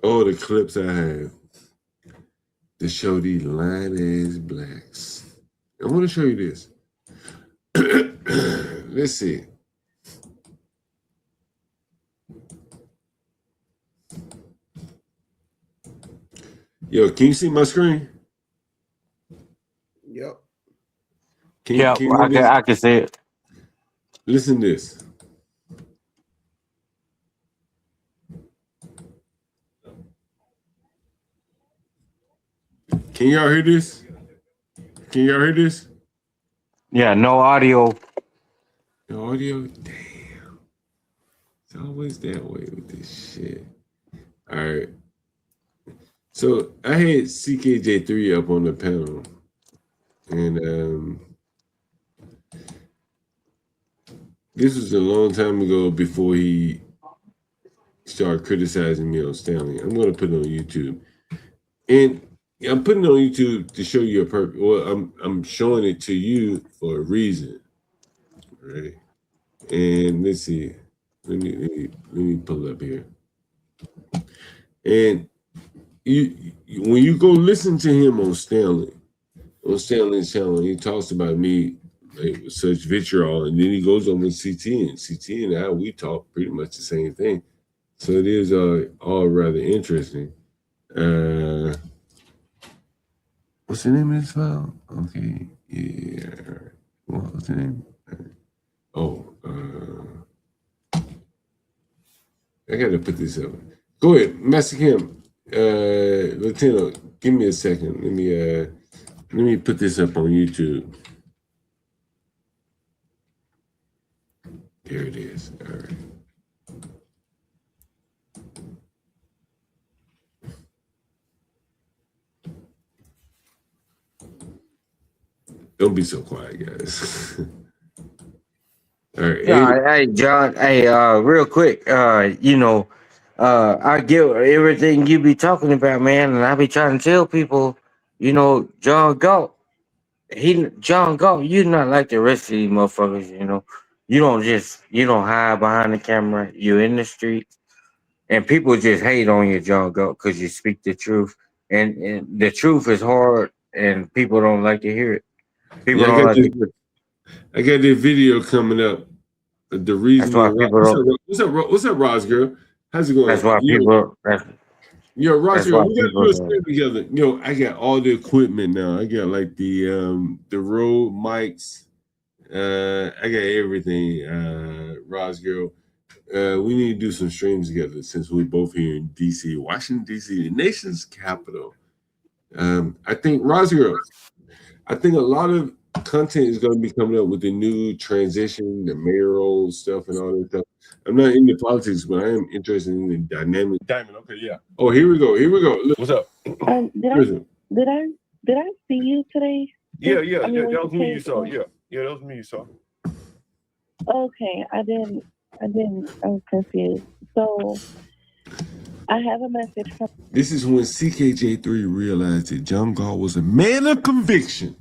S5: Oh, the clips I have to show these lying ass blacks. I want to show you this. Let's see. Yo, can you see my screen?
S3: Yep.
S8: I can see it.
S5: Listen to this. Can y'all hear this? Can y'all hear this?
S8: Yeah, no audio.
S5: No audio? Damn. It's always that way with this shit. All right. So I had CKJ3 up on the panel. And this was a long time ago before he started criticizing me on Stanley. I'm going to put it on YouTube. And I'm putting it on YouTube to show you a purpose. Well, I'm showing it to you for a reason. Right? And let's see. Let me pull it up here. And when you go listen to him on Stanley's channel, he talks about me like, with such vitriol, and then he goes on with CT, and CT and I, we talk pretty much the same thing. So it is all rather interesting. What's the name of this file? Okay, yeah. What's the name? I gotta put this up. Go ahead, Master Kim, Latino. Give me a second. Let me put this up on YouTube. There it is. All right. Don't be so quiet, guys. All right.
S8: Hey, John. Hey, real quick. I get everything you be talking about, man, and I be trying to tell people, John Galt. John Galt. You're not like the rest of these motherfuckers. You don't hide behind the camera. You're in the streets, and people just hate on you, John Galt, because you speak the truth, and the truth is hard, and people don't like to hear it. People don't like to hear it.
S5: I got this video coming up. The reason
S8: That's why people don't.
S5: What's up, Roz girl? How's it going?
S8: That's why people.
S5: Yo, Roz
S8: That's
S5: girl,
S8: why
S5: we gotta
S8: people
S5: do a
S8: don't.
S5: stream together. Yo, I got all the equipment now. I got like the Rode mics. I got everything. Roz girl, we need to do some streams together since we're both here in DC, Washington DC, the nation's capital. I think Roz girl, I think a lot of content is going to be coming up with the new transition, the mayoral stuff, and all that stuff. I'm not into politics, but I am interested in the dynamic. Diamond, okay, yeah. Oh, here we go. Look, what's up?
S19: Did I see you today?
S5: Yeah. That was me you saw. Yeah, that was me you saw.
S19: Okay, I didn't. I was confused. So I have a message from.
S5: This is when CKJ3 realized that John Galt was a man of conviction.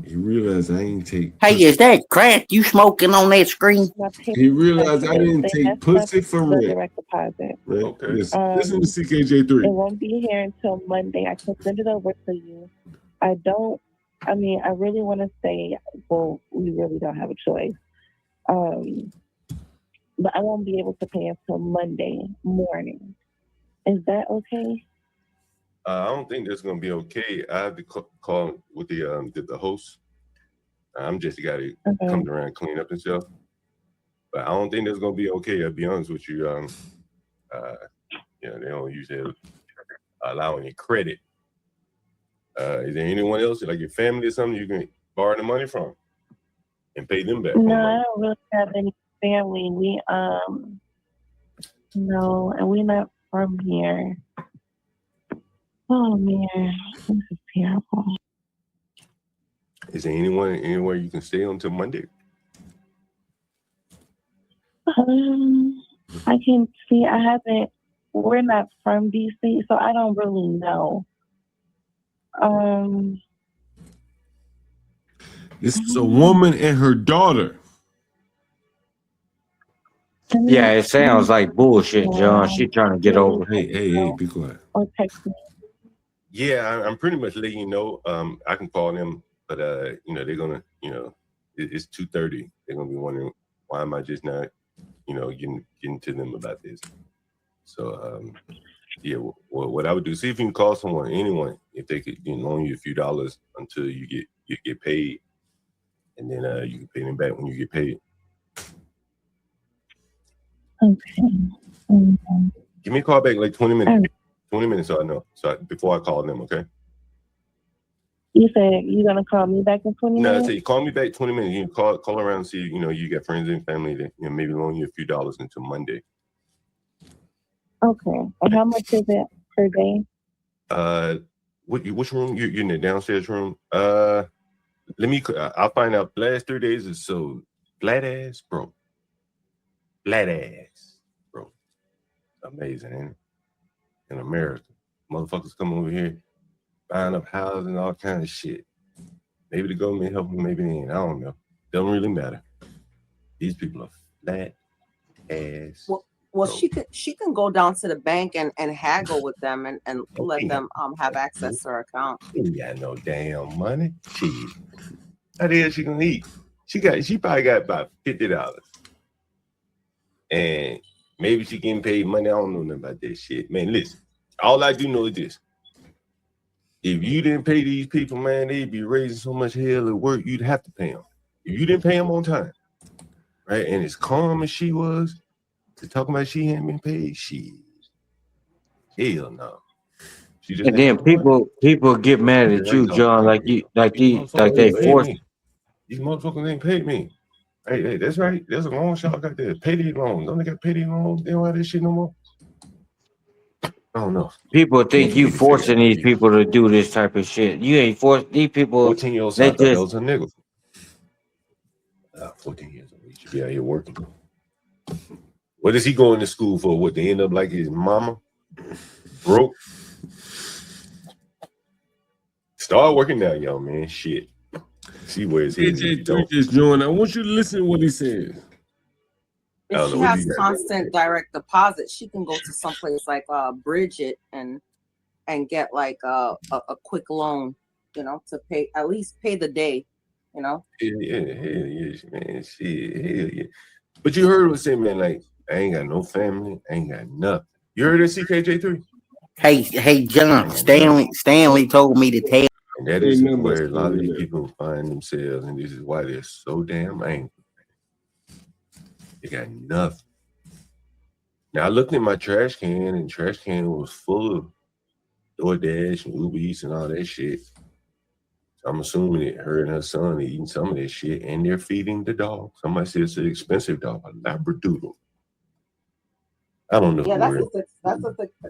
S5: He realized I ain't take.
S11: Hey, is that crack you smoking on that screen?
S5: He realized I didn't take pussy for
S19: the
S5: rent.
S19: direct deposit.
S5: Right? Okay. Listen to CKJ3.
S19: It won't be here until Monday. I can send it over to you. I really want to say, well, we really don't have a choice. But I won't be able to pay until Monday morning. Is that okay?
S5: I don't think that's gonna be okay. I have to call with the host. I'm just the guy that comes around and clean up and stuff. But I don't think that's gonna be okay. I'll be honest with you. They don't usually allow any credit. Is there anyone else, like your family or something, you can borrow the money from and pay them back?
S19: No, I don't really have any family. We no, and we're not from here. Oh man, this is terrible.
S5: Is there anywhere you can stay until Monday?
S19: I can see. We're not from DC, so I don't really know.
S5: This is a woman and her daughter.
S8: Yeah, it sounds like bullshit, John. She trying to get over.
S5: Hey, be quiet.
S19: Or text me.
S5: Yeah, I'm pretty much letting you know. I can call them, but they're gonna, it's 2:30. They're gonna be wondering why am I just not, getting to them about this. So what I would do, see if you can call anyone, if they could loan you a few dollars until you get paid, and then you can pay them back when you get paid.
S19: Okay.
S5: Give me a call back like 20 minutes. 20 minutes, so I know. Before I call them, okay?
S19: You said you're gonna call me back in 20 minutes?
S5: No, I say call me back 20 minutes. You can call around and see, you got friends and family that maybe loan you a few dollars until Monday.
S19: Okay. And how much is it per day?
S5: which room? You're in the downstairs room. I'll find out. Last 3 days or so, flat ass, bro. Flat ass, bro. Amazing, ain't it? In America, motherfuckers come over here, buying up houses and all kind of shit. Maybe the government help them, maybe they ain't. I don't know. Doesn't really matter. These people are flat ass.
S20: Well, she can go down to the bank and haggle with them and let them have access to her account.
S5: She ain't got no damn money. Shit. How the hell she gonna eat? She probably got about $50. And maybe she getting paid money. I don't know nothing about that shit. Man, listen. All I do know is this. If you didn't pay these people, man, they'd be raising so much hell at work, you'd have to pay them. If you didn't pay them on time, right? And as calm as she was, to talk about she hadn't been paid, hell no. She just
S8: And then people get mad at you, John, like they forced.
S5: These motherfuckers ain't paid me. Hey, that's right. There's a loan shark out there. Pay these loans. Don't they got pay these loans? They don't have this shit no more. I don't know.
S8: People think you forcing these people to do this type of shit. You ain't forced these people.
S5: 14-year-old
S8: They
S5: thought that
S8: just
S5: was a nigga. 14 years old. He should be out here working. What is he going to school for? What, to end up like his mama? Broke? Start working now, young man. Shit. See where his head is. Just join. I want you to listen to what he says.
S20: If she has constant direct deposit, she can go to someplace like Bridget and get like a quick loan, to pay at least pay the day,
S5: Hell yeah, man. Shit, hell yeah. But you heard what I said, man. Like, I ain't got no family. I ain't got nothing. You heard of CKJ3?
S11: Hey, John. Stanley told me to tell.
S5: And that is where a lot of these people find themselves, and this is why they're so damn angry. They got nothing. Now I looked in my trash can, and trash can was full of DoorDash and Uber Eats and all that shit. So I'm assuming that her and her son are eating some of that shit, and they're feeding the dog. Somebody said it's an expensive dog, a Labradoodle. I don't know.
S20: Yeah,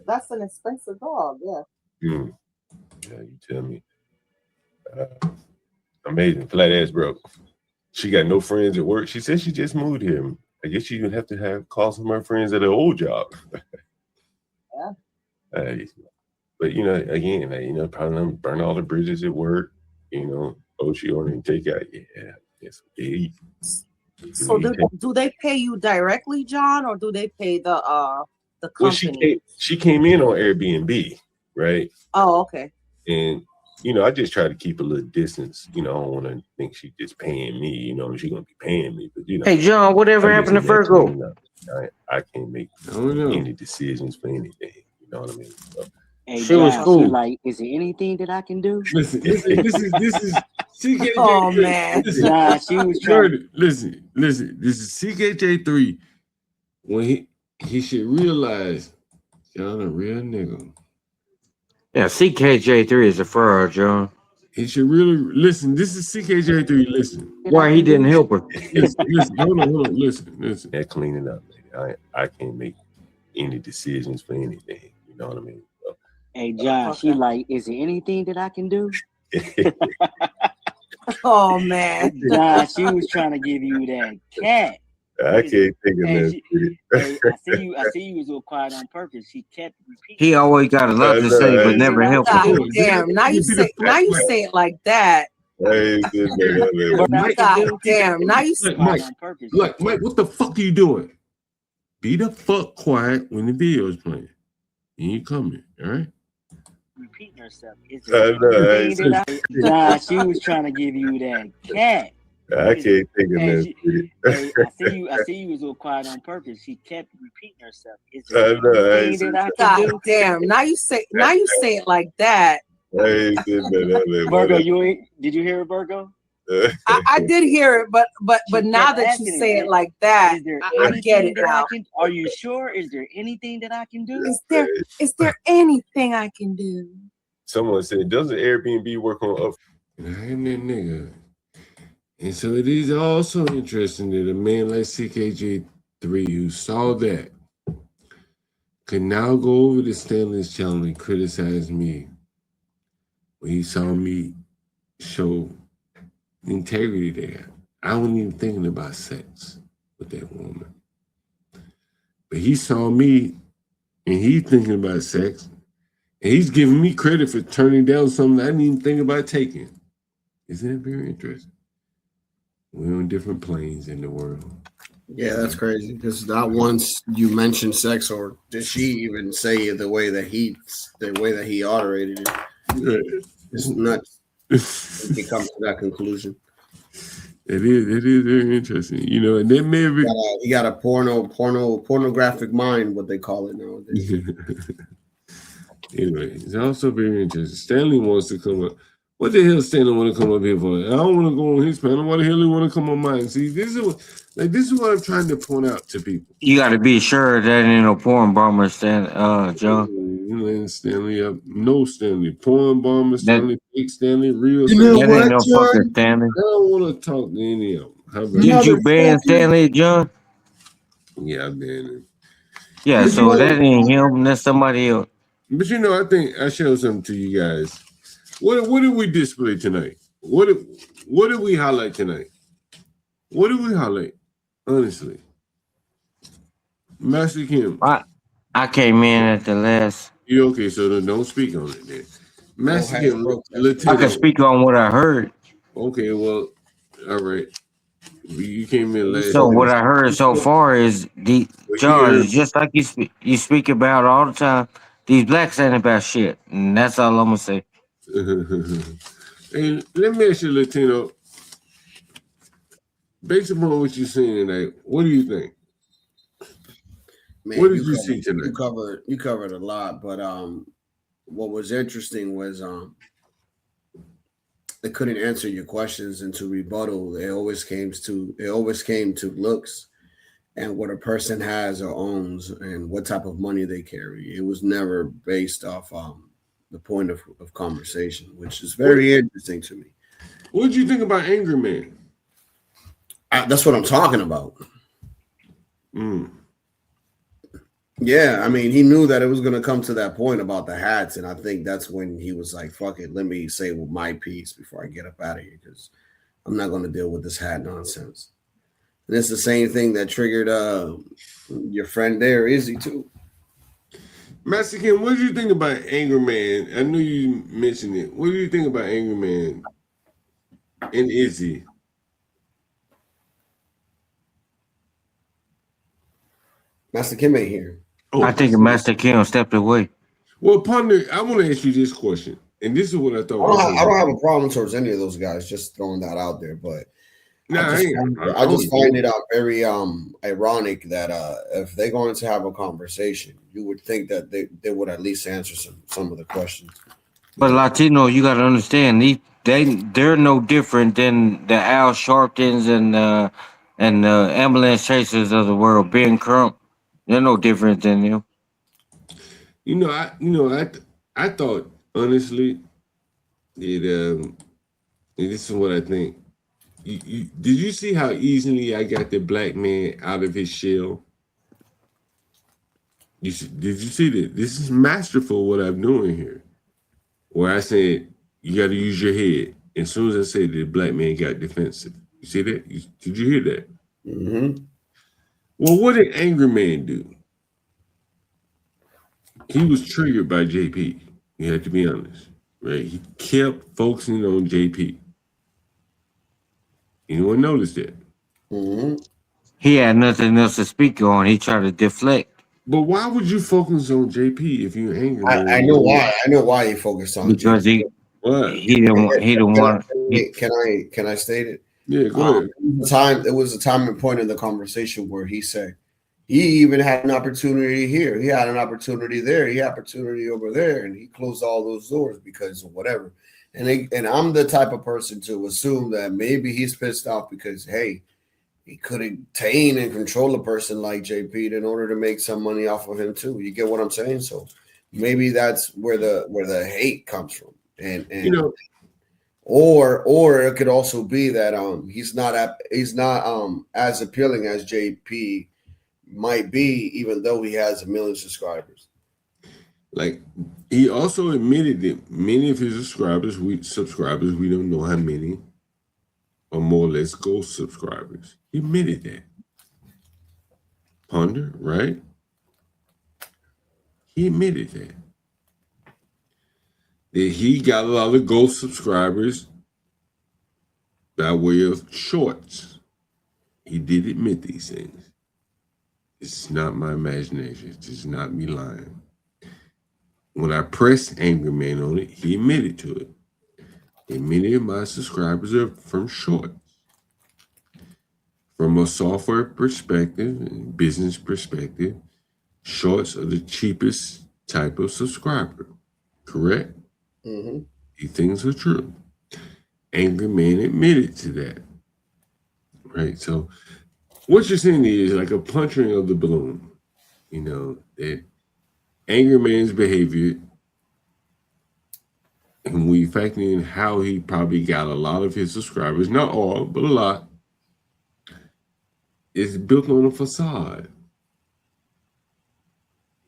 S20: that's an expensive dog. Yeah.
S5: Yeah, you tell me. Amazing, flat ass broke. She got no friends at work. She said she just moved here. I guess she would have to call some of her friends at her old job.
S20: Yeah.
S5: But again, probably burn all the bridges at work. She ordering takeout. Yeah, yes, okay.
S20: So do they pay you directly, John, or do they pay the company?
S5: Well, she came in on Airbnb, right?
S20: Oh, okay.
S5: And I just try to keep a little distance. I don't want to think she's just paying me. She's gonna be paying me. But
S8: Hey, John, whatever happened to Virgo?
S5: I can't make any decisions for anything. You know what I mean? So,
S21: hey,
S8: she was cool.
S21: Like, is there anything that I can do?
S5: Listen. This is CKJ.
S20: Oh man,
S21: nah, she was trying.
S5: Listen. This is CKJ3. When he should realize John a real nigga.
S8: Yeah, CKJ3 is a fraud, John.
S5: He should really listen. This is CKJ3. Listen.
S8: Why he didn't help her?
S5: Listen. Hold on. Listen. They're cleaning up. I can't make any decisions for anything. You know what I mean? So,
S21: hey, John, she like, is there anything that I can do?
S20: Oh man,
S21: John, she was trying to give you that cat.
S5: I can't think of that.
S21: I see you was all quiet on purpose. She kept repeating.
S8: He always got a lot to say, but never helped her.
S20: God damn! Now you say it like that. God damn! Now you say
S5: Mike, what the fuck are you doing? Be the fuck quiet when the video is playing. And you coming, all right?
S21: Repeating herself. Nah, she was trying to give you that cat.
S5: I can't think of that.
S21: I see you was all quiet on purpose. She kept repeating herself. Is there anything that I can do?
S20: God damn! Now you say it like that.
S21: Virgo, did you hear it, Virgo?
S20: I did hear it, but now that you say it like that, I get it now.
S21: Are you sure? Is there anything that I can do?
S20: Is there anything I can do?
S5: Someone said, doesn't Airbnb work on up? I'm that nigga. And so it is also interesting that a man like CKJ3 who saw that could now go over to Stanley's channel and criticize me when he saw me show integrity there. I wasn't even thinking about sex with that woman. But he saw me and he's thinking about sex. And he's giving me credit for turning down something I didn't even think about taking. Isn't that very interesting? We're on different planes in the world.
S3: Yeah, that's crazy. Because not once you mentioned sex, or did she even say it the way that he iterated it. It's nuts. He comes to that conclusion.
S5: It is very interesting. You know, and then maybe
S3: he got a pornographic mind, what they call it nowadays.
S5: Anyway, it's also very interesting. Stanley wants to come up. What the hell Stanley want to come up here for? I don't want to go on his panel. Why the hell he want to come on mine? See, this is what I'm trying to point out to people.
S8: You got to be sure that ain't no porn bomber, John.
S5: You know, Stanley up. No Stanley. Porn bomber, Stanley, fake Stanley, real
S3: You know
S5: Stanley.
S3: what,
S8: no
S3: John?
S8: fucking Stanley.
S5: I don't want to talk to any of them. How about
S8: Did you ban Stanley, John?
S5: Yeah, I banned him.
S8: Yeah,
S5: But
S8: so
S5: you know,
S8: that ain't him. That's somebody else.
S5: But you know, I think I showed something to you guys. What did we display tonight? What did we highlight tonight? What did we highlight? Honestly, Master Kim.
S8: I came in at the last.
S5: You okay? So then don't speak on it then. Master Kim,
S8: I can speak on what I heard.
S5: Okay, well, all right. You came in last.
S8: So what I heard so far is John, it's just like you speak about all the time. These blacks ain't about shit, and that's all I'm gonna say.
S5: And let me ask you, Latino, based upon what you're seeing tonight, what do you think?
S3: Man,
S5: What did you see tonight?
S3: You covered a lot, but what was interesting was they couldn't answer your questions, and to rebuttal, it always came to looks and what a person has or owns and what type of money they carry. It was never based off the point of conversation, which is very interesting to me.
S5: What did you think about Angry Man?
S3: That's what I'm talking about. Yeah, I mean, he knew that it was going to come to that point about the hats, and I think that's when he was like, fuck it, let me say my piece before I get up out of here, because I'm not going to deal with this hat nonsense. And it's the same thing that triggered your friend there, Izzy, too.
S5: Master Kim, what did you think about Angry Man? I knew you mentioned it. What do you think about Angry Man and Izzy?
S3: Master Kim ain't here.
S8: I think Master Kim stepped away.
S5: Well, partner, I want to ask you this question, and this is what I thought.
S3: I don't have a problem towards any of those guys, just throwing that out there, but I just find it very ironic that if they're going to have a conversation, you would think that they would at least answer some of the questions.
S8: But Latino, you got to understand, they're no different than the Al Sharptons and the ambulance chasers of the world. Ben Crump, they're no different than them.
S5: I thought honestly, and this is what I think. Did you see how easily I got the black man out of his shell? Did you see that? This is masterful what I'm doing here. Where I said you got to use your head. As soon as I said that, the black man got defensive. You see that? Did you hear that?
S3: Mm-hmm.
S5: Well, what did Angry Man do? He was triggered by JP. You have to be honest, right? He kept focusing on JP. Anyone notice that?
S3: Mm-hmm.
S8: He had nothing else to speak on. He tried to deflect.
S5: But why would you focus on JP if you're angry?
S3: I know why. I know why he focused on
S8: because
S3: JP.
S8: he didn't want.
S3: Can I state it?
S5: Yeah, go ahead.
S3: It was a time and point in the conversation where he said he even had an opportunity here. He had an opportunity there. He had opportunity over there, and he closed all those doors because of whatever. And I'm the type of person to assume that maybe he's pissed off because, hey, he couldn't tame and control a person like JP in order to make some money off of him too. You get what I'm saying? So maybe that's where the hate comes from. And or it could also be that he's not as appealing as JP might be, even though he has 1 million subscribers.
S5: Like he also admitted that many of his subscribers, we don't know how many, are more or less ghost subscribers. He admitted that. Ponder, right? He admitted that. That he got a lot of ghost subscribers by way of shorts. He did admit these things. It's not my imagination. It's not me lying. When I pressed Angry Man on it, he admitted to it. And many of my subscribers are from shorts. From a software perspective and business perspective, shorts are the cheapest type of subscriber. Correct?
S3: Mm-hmm.
S5: These things are true. Angry Man admitted to that. Right? So what you're saying is like a puncturing of the balloon. You know, that Angry Man's behavior, and we factor in how he probably got a lot of his subscribers, not all, but a lot, is built on a facade.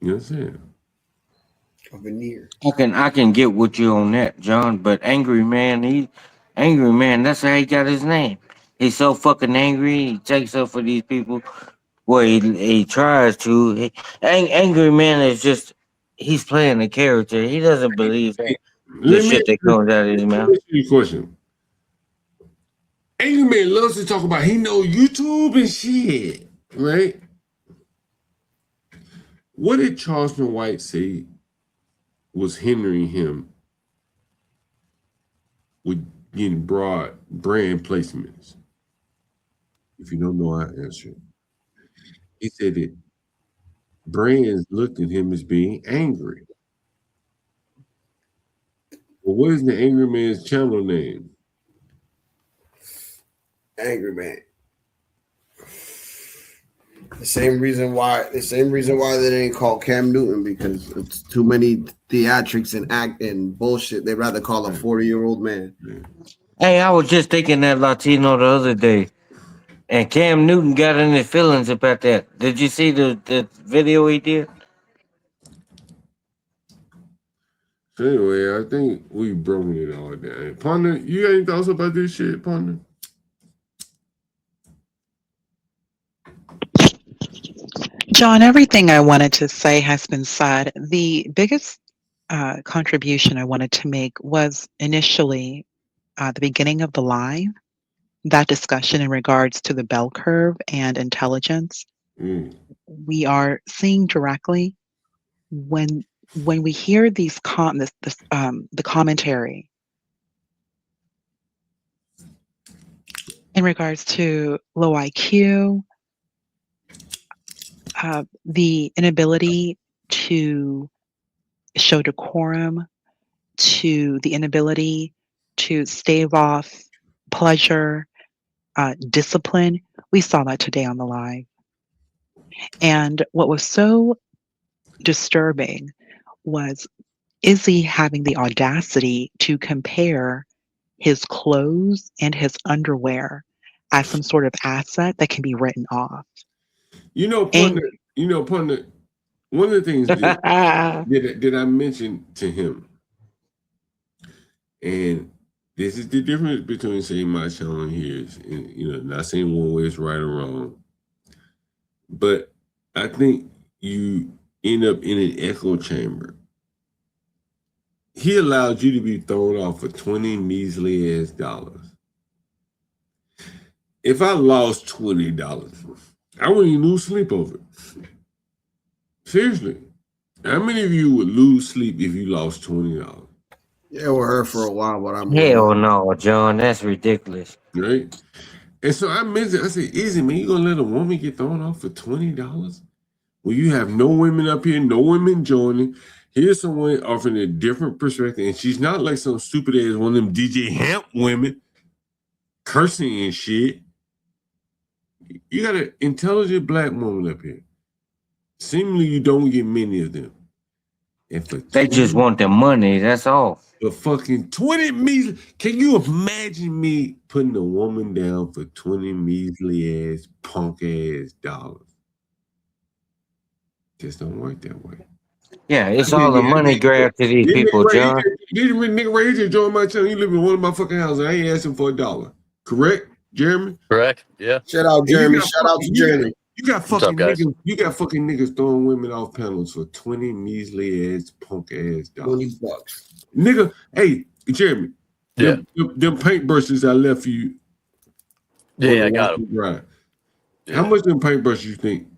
S5: You know what I'm saying?
S3: A veneer.
S8: I can get with you on that, John. But Angry Man, that's how he got his name. He's so fucking angry. He takes up for these people. Well, he tries to. Angry Man is just he's playing the character. He doesn't believe that the
S5: Let me
S8: shit that comes out of his mouth.
S5: ask you a question. Angry Man loves to talk about he know YouTube and shit, right? What did Charleston White say was hindering him with getting broad brand placements? If you don't know, I answer. He said that brands looked at him as being angry. Well, what is the Angry Man's channel name?
S3: Angry Man. The same reason why they didn't call Cam Newton, because it's too many theatrics and act and bullshit. They'd rather call a 40-year-old man.
S8: Hey, I was just thinking that Latino the other day, and Cam Newton got in his feelings about that. Did you see the video he did?
S5: So anyway, I think we've broken it all down. Partner, you got any thoughts about this shit, partner?
S2: John, everything I wanted to say has been said. The biggest contribution I wanted to make was initially the beginning of the live, that discussion in regards to the bell curve and intelligence. We are seeing directly when we hear these the commentary in regards to low IQ, the inability to show decorum, to the inability to stave off pleasure, discipline. We saw that today on the live. And what was so disturbing was Izzy having the audacity to compare his clothes and his underwear as some sort of asset that can be written off.
S5: You know, partner, one of the things that I mentioned to him, and this is the difference between, say, my channel and his, and, you know, not saying one way is right or wrong, but I think you end up in an echo chamber. He allowed you to be thrown off for 20 measly ass dollars. If I lost $20, I wouldn't even lose sleep over it. Seriously. How many of you would lose sleep if you lost $20?
S3: Yeah, we're her for a while, but I'm
S8: Hell no, John. That's ridiculous.
S5: Right? And so I mentioned, I said, Izzy, man, you gonna let a woman get thrown off for $20? Well, you have no women up here, no women joining. Here's someone offering a different perspective, and she's not like some stupid ass one of them DJ Hamp women cursing and shit. You got an intelligent black woman up here. Seemingly, you don't get many of them. And for
S8: They just want the money. That's all.
S5: For fucking 20 measly. Can you imagine me putting a woman down for 20 measly ass, punk ass dollars? Just don't work that way.
S8: Yeah, it's
S5: Yeah,
S8: all a
S5: yeah,
S8: money grab to these
S5: this
S8: people, John.
S5: nigga right here just joined my channel. He live in one of my fucking houses. I ain't asking for $1. Correct, Jeremy?
S6: Correct. Yeah.
S3: Shout out,
S5: And
S3: Jeremy. Shout out to Jeremy.
S5: You got
S6: What's up,
S5: fucking
S6: guys?
S5: niggas. You got fucking niggas throwing women off panels for 20 measly ass punk ass dollars.
S3: $20.
S5: Nigga, hey, Jeremy.
S6: Yeah.
S5: Them paintbrushes I left you.
S6: Yeah, I got them.
S5: Right.
S6: Yeah.
S5: How much them paintbrushes you think?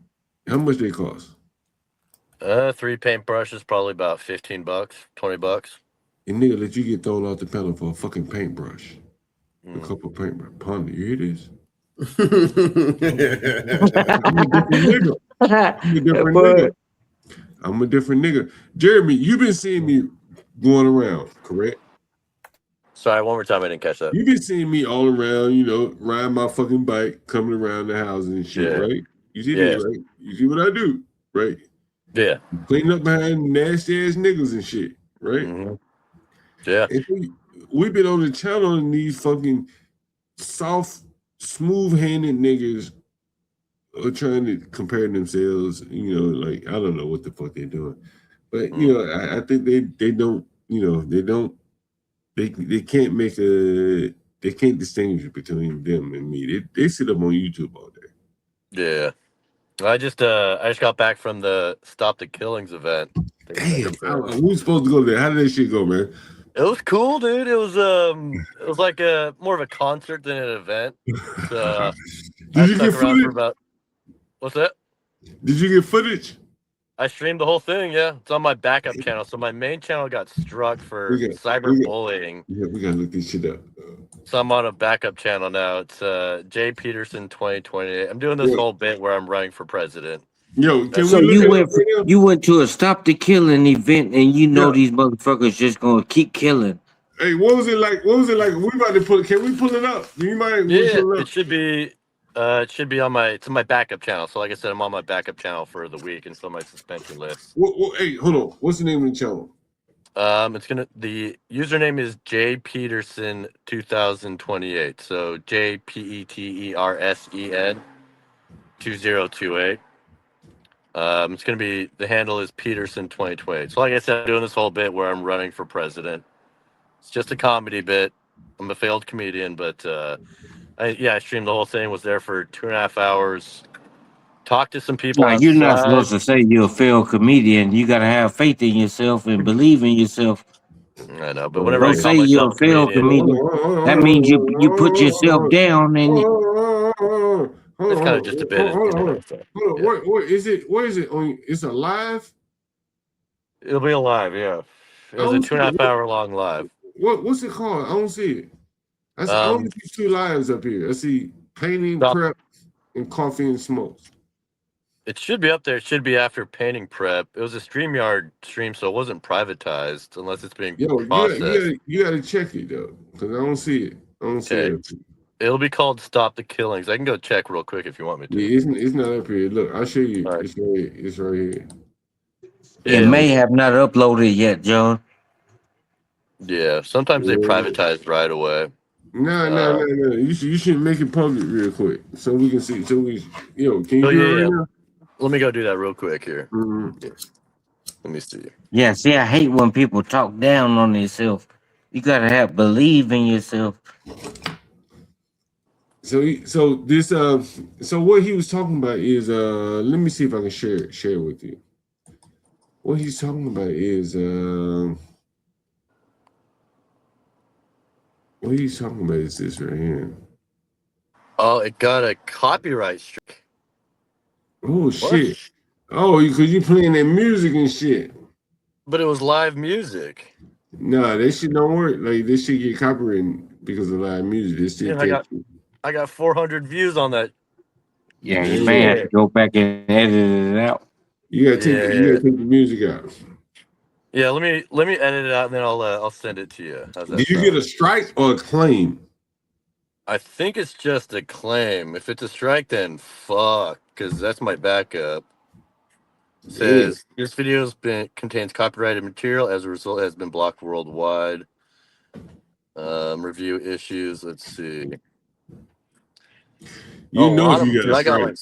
S5: How much they cost?
S6: 3 paintbrushes, probably about $15, $20.
S5: And nigga let you get thrown off the panel for a fucking paintbrush. A
S6: Mm.
S5: couple paintbrush. Ponder, you hear this? I'm a different nigga. Jeremy, you've been seeing me going around, correct?
S6: Sorry, one more time. I didn't catch that.
S5: You've been seeing me all around, you know, riding my fucking bike, coming around the houses and shit, right? You see this, right? You see what I do, right?
S6: Yeah.
S5: Cleaning up behind nasty ass niggas and shit, right?
S6: Mm-hmm. Yeah.
S5: And we've been on the channel and these fucking soft, smooth-handed niggas are trying to compare themselves, you know, like I don't know what the fuck they're doing. But you know, I think they don't, you know, they can't they can't distinguish between them and me. They sit up on YouTube all day.
S6: Yeah. I just got back from the Stop the Killings event.
S5: Damn, we were supposed to go there. How did that shit go, man?
S6: It was cool, dude. It was like a more of a concert than an event. So,
S5: Did you get footage?
S6: For about, what's that?
S5: Did you get footage?
S6: I streamed the whole thing. Yeah, it's on my backup channel. So my main channel got struck for cyberbullying.
S5: Yeah, we gotta look this shit up.
S6: So I'm on a backup channel now. It's Jay Peterson 2028. I'm doing this whole bit where I'm running for president.
S5: Yo,
S8: so you went to a Stop the Killing event, and you know these motherfuckers just gonna keep killing.
S5: Hey, what was it like? What was it like? We about to pull. Can we pull it up? Do you mind?
S6: Yeah, it should be. It should be on my backup channel. So like I said, I'm on my backup channel for the week until my suspension lifts.
S5: Hey, hold on. What's the name of the channel?
S6: The username is J Peterson 2028. So JPETERSEN 2028. It's gonna be, the handle is Peterson 2028. So like I said, I'm doing this whole bit where I'm running for president. It's just a comedy bit. I'm a failed comedian, but I streamed the whole thing. Was there for 2.5 hours. Talked to some people.
S8: No, you're not supposed to say you're a failed comedian. You gotta have faith in yourself and believe in yourself.
S6: I know, but whenever
S8: don't say you're a failed comedian, that means you put yourself down and
S6: it's kind of just a bit.
S5: Hold on. What is it? What is it? It's a live?
S6: It'll be a live, yeah. It was a 2.5 hour long live.
S5: What's it called? I don't see it. I only see 2 lives up here. I see painting, prep, and coffee and smokes.
S6: It should be up there. It should be after painting prep. It was a StreamYard stream, so it wasn't privatized unless it's being processed.
S5: You gotta check it though, because I don't see it. I don't see it.
S6: It'll be called Stop the Killings. I can go check real quick if you want me to.
S5: Yeah, it's not up here. Look, I'll show you. Right. It's right here.
S8: It may have not uploaded yet, John.
S6: Yeah, sometimes they privatize right away.
S5: No. You should make it public real quick so we can see. So can you do it right now?
S6: Let me go do that real quick here. Yeah. Let me see.
S8: Yeah, see, I hate when people talk down on themselves. You gotta believe in yourself.
S5: So what he was talking about is let me see if I can share it with you. What he's talking about is this right here.
S6: Oh, it got a copyright strike.
S5: Oh shit! Oh, because you playing that music and shit.
S6: But it was live music.
S5: Nah, that shit don't work. Like this shit get copyrighted because of live music. This shit
S6: I got 400 views on that.
S8: Yeah, you may have to go back and edit it out.
S5: You gotta take the music out.
S6: Yeah, let me edit it out and then I'll send it to you.
S5: Did you get a strike or a claim?
S6: I think it's just a claim. If it's a strike, then fuck, because that's my backup. It says this video contains copyrighted material. As a result, it has been blocked worldwide. Review issues. Let's see.
S5: You know if you got a strike.
S6: I got like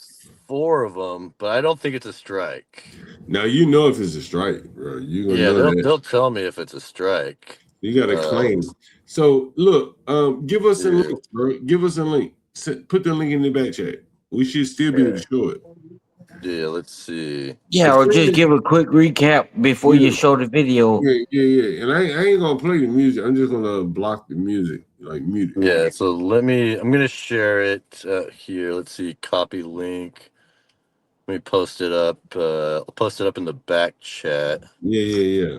S6: 4 of them, but I don't think it's a strike.
S5: Now you know if it's a strike, bro. You gonna
S6: Yeah,
S5: know that.
S6: they'll tell me if it's a strike.
S5: You got to claim. So look, give us a
S6: Yeah.
S5: link, bro. Give us a link. Put the link in the back chat. We should still be able to show it.
S6: Yeah, let's see.
S8: Yeah, or just give a quick recap before you show the video.
S5: Yeah. And I ain't gonna play the music. I'm just gonna block the music, like mute it.
S6: Yeah, so I'm gonna share it here. Let's see, copy link. Let me post it up. I'll post it up in the back chat.
S5: Yeah.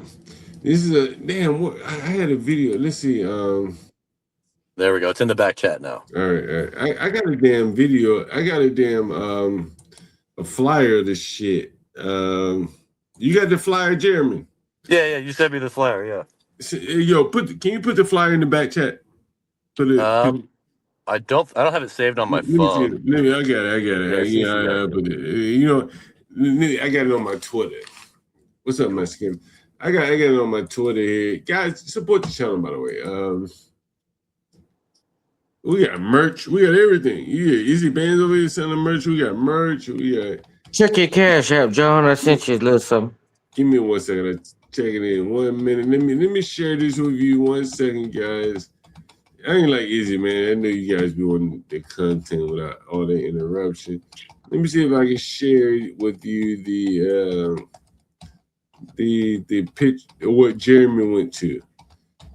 S5: This is a damn. What I had a video. Let's see.
S6: There we go. It's in the back chat now.
S5: All right. I got a damn video. I got a damn a flyer of this shit. You got the flyer, Jeremy?
S6: Yeah. You sent me the flyer. Yeah.
S5: Yo, can you put the flyer in the back chat?
S6: I don't have it saved on my
S5: Let me see.
S6: phone.
S5: I got it. I got it on my Twitter. What's up, Mexican? I got it on my Twitter here. Guys, support the channel, by the way. We got merch. We got everything. Yeah, Easy Bands over here selling merch. We got merch. We got.
S8: Check your cash app, John. I sent you a little something.
S5: Give me 1 second. I'm checking in 1 minute. Let me share this with you 1 second, guys. I ain't like Easy, man. I know you guys be wanting the content without all the interruption. Let me see if I can share with you the pitch what Jeremy went to.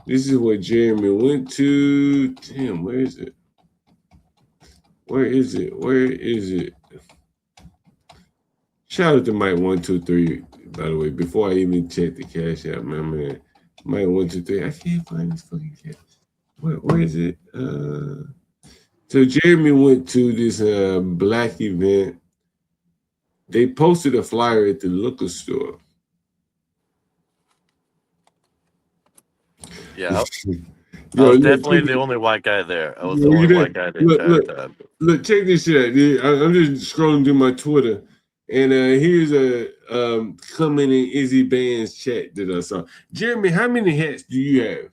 S5: This is what Jeremy went to. Damn, where is it? Where is it? Shout out to Mike 123, by the way. Before I even check the cash out, man. Mike 123. I can't find this fucking cash. Where is it? So Jeremy went to this black event. They posted a flyer at the liquor store.
S6: Yeah, I was definitely the only white guy there. I was the only white guy the entire time.
S5: Look, check this shit out, dude. I'm just scrolling through my Twitter, and here's a comment in Izzy Band's chat that I saw. Jeremy, how many hats do you have?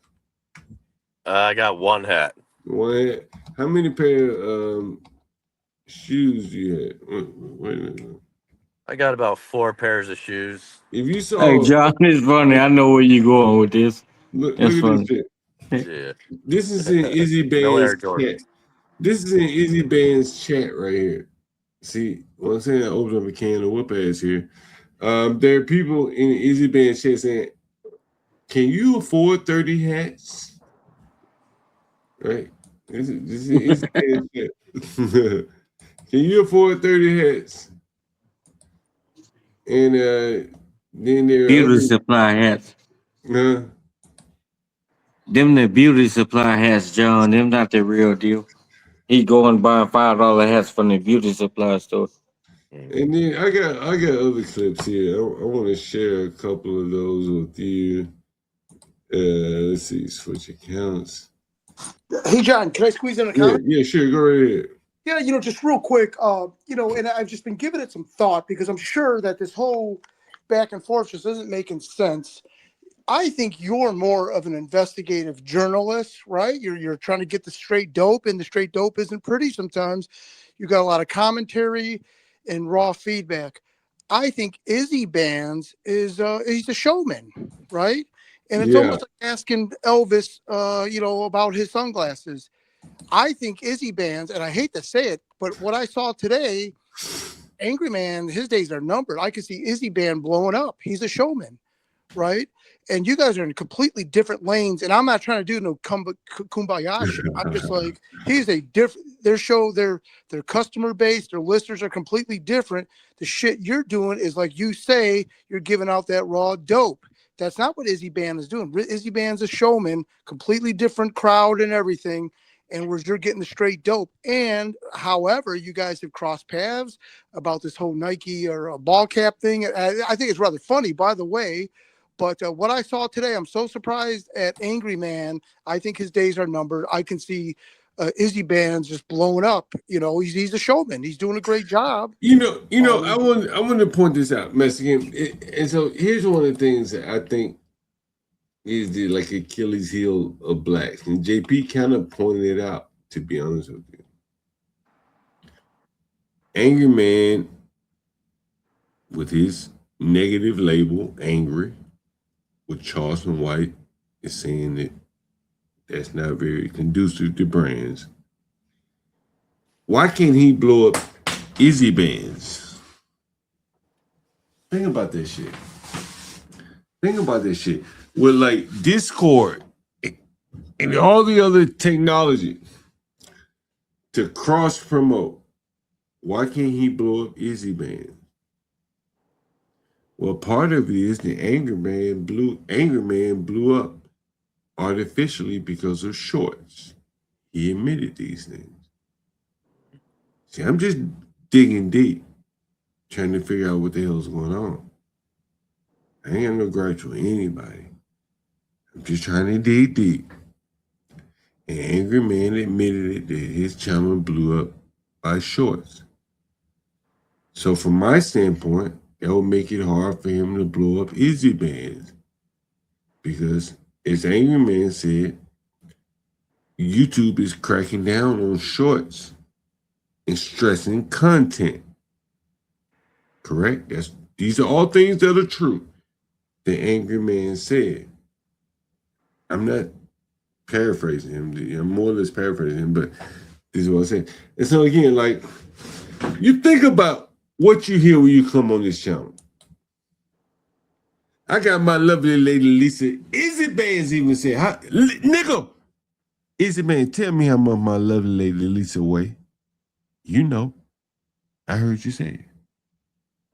S6: I got one hat.
S5: One hat. How many pair of shoes do you have? Wait a minute.
S6: I got about 4 pairs of shoes.
S5: If you saw,
S8: hey, John, it's funny. I know where you're going with this.
S5: Look at this shit.
S6: Yeah.
S5: This is in Izzy Band's chat. This is in Izzy Band's chat right here. See, what I'm saying, I opened up a can of whoop ass here. There are people in Izzy Band's chat saying, "Can you afford 30 hats?" Right? This is Izzy Band's chat. Can you afford 30 hats? And then there are
S8: beauty supply hats. Them the beauty supply hats, John. Them not the real deal. He go and buy $5 hats from the beauty supply store.
S5: And then I got other clips here. I want to share a couple of those with you. Let's see, switch accounts.
S1: Hey John, can I squeeze in a comment?
S5: Yeah, sure. Go right ahead.
S1: Yeah, just real quick, and I've just been giving it some thought because I'm sure that this whole back and forth just isn't making sense. I think you're more of an investigative journalist, right? You're trying to get the straight dope, and the straight dope isn't pretty sometimes. You got a lot of commentary and raw feedback. I think Izzy Bands is he's a showman, right? And it's almost like asking Elvis, about his sunglasses. I think Izzy Bands, and I hate to say it, but what I saw today, Angry Man, his days are numbered. I could see Izzy Band blowing up. He's a showman, right? And you guys are in completely different lanes. And I'm not trying to do no kumbaya shit. I'm just like, he's a different. Their show, their customer base, their listeners are completely different. The shit you're doing is like you say, you're giving out that raw dope. That's not what Izzy Band is doing. Izzy Band's a showman, completely different crowd and everything. And where you're getting the straight dope. And however, you guys have crossed paths about this whole Nike or a ball cap thing. I think it's rather funny, by the way. But what I saw today, I'm so surprised at Angry Man. I think his days are numbered. I can see Izzy Band's just blowing up. He's a showman. He's doing a great job.
S5: I want to point this out, Mexican. And so here's one of the things that I think is the like Achilles heel of blacks, and JP kind of pointed it out. To be honest with you, Angry Man, with his negative label, angry, with Charleston White is saying that that's not very conducive to brands. Why can't he blow up Easy Bands? Think about this shit. Think about this shit. With like Discord and all the other technology to cross promote, why can't he blow up Easy Bands? Well, part of it is the Angry Man blew up artificially because of shorts. He admitted these things. See, I'm just digging deep, trying to figure out what the hell's going on. I ain't got no grudge with anybody. I'm just trying to dig deep. An Angry Man admitted it that his channel blew up by shorts. So from my standpoint, that would make it hard for him to blow up Easy Bands. Because as Angry Man said, YouTube is cracking down on shorts and stressing content. Correct? These are all things that are true. The Angry Man said. I'm not paraphrasing him. I'm more or less paraphrasing him, but this is what I'm saying. And so again, like, you think about what you hear when you come on this channel. I got my lovely lady Lisa. Easy Bands even said, nigga, Easy Man, tell me how much my lovely lady Lisa weigh. You know, I heard you say it.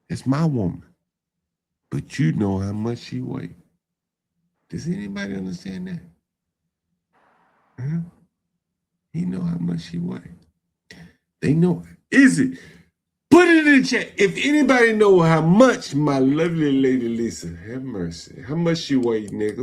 S5: It's my woman. But you know how much she weigh. Does anybody understand that? Huh? You know how much she weigh. They know. Is it? Put it in the chat. If anybody know how much my lovely lady Lisa, have mercy, how much she weigh, nigga.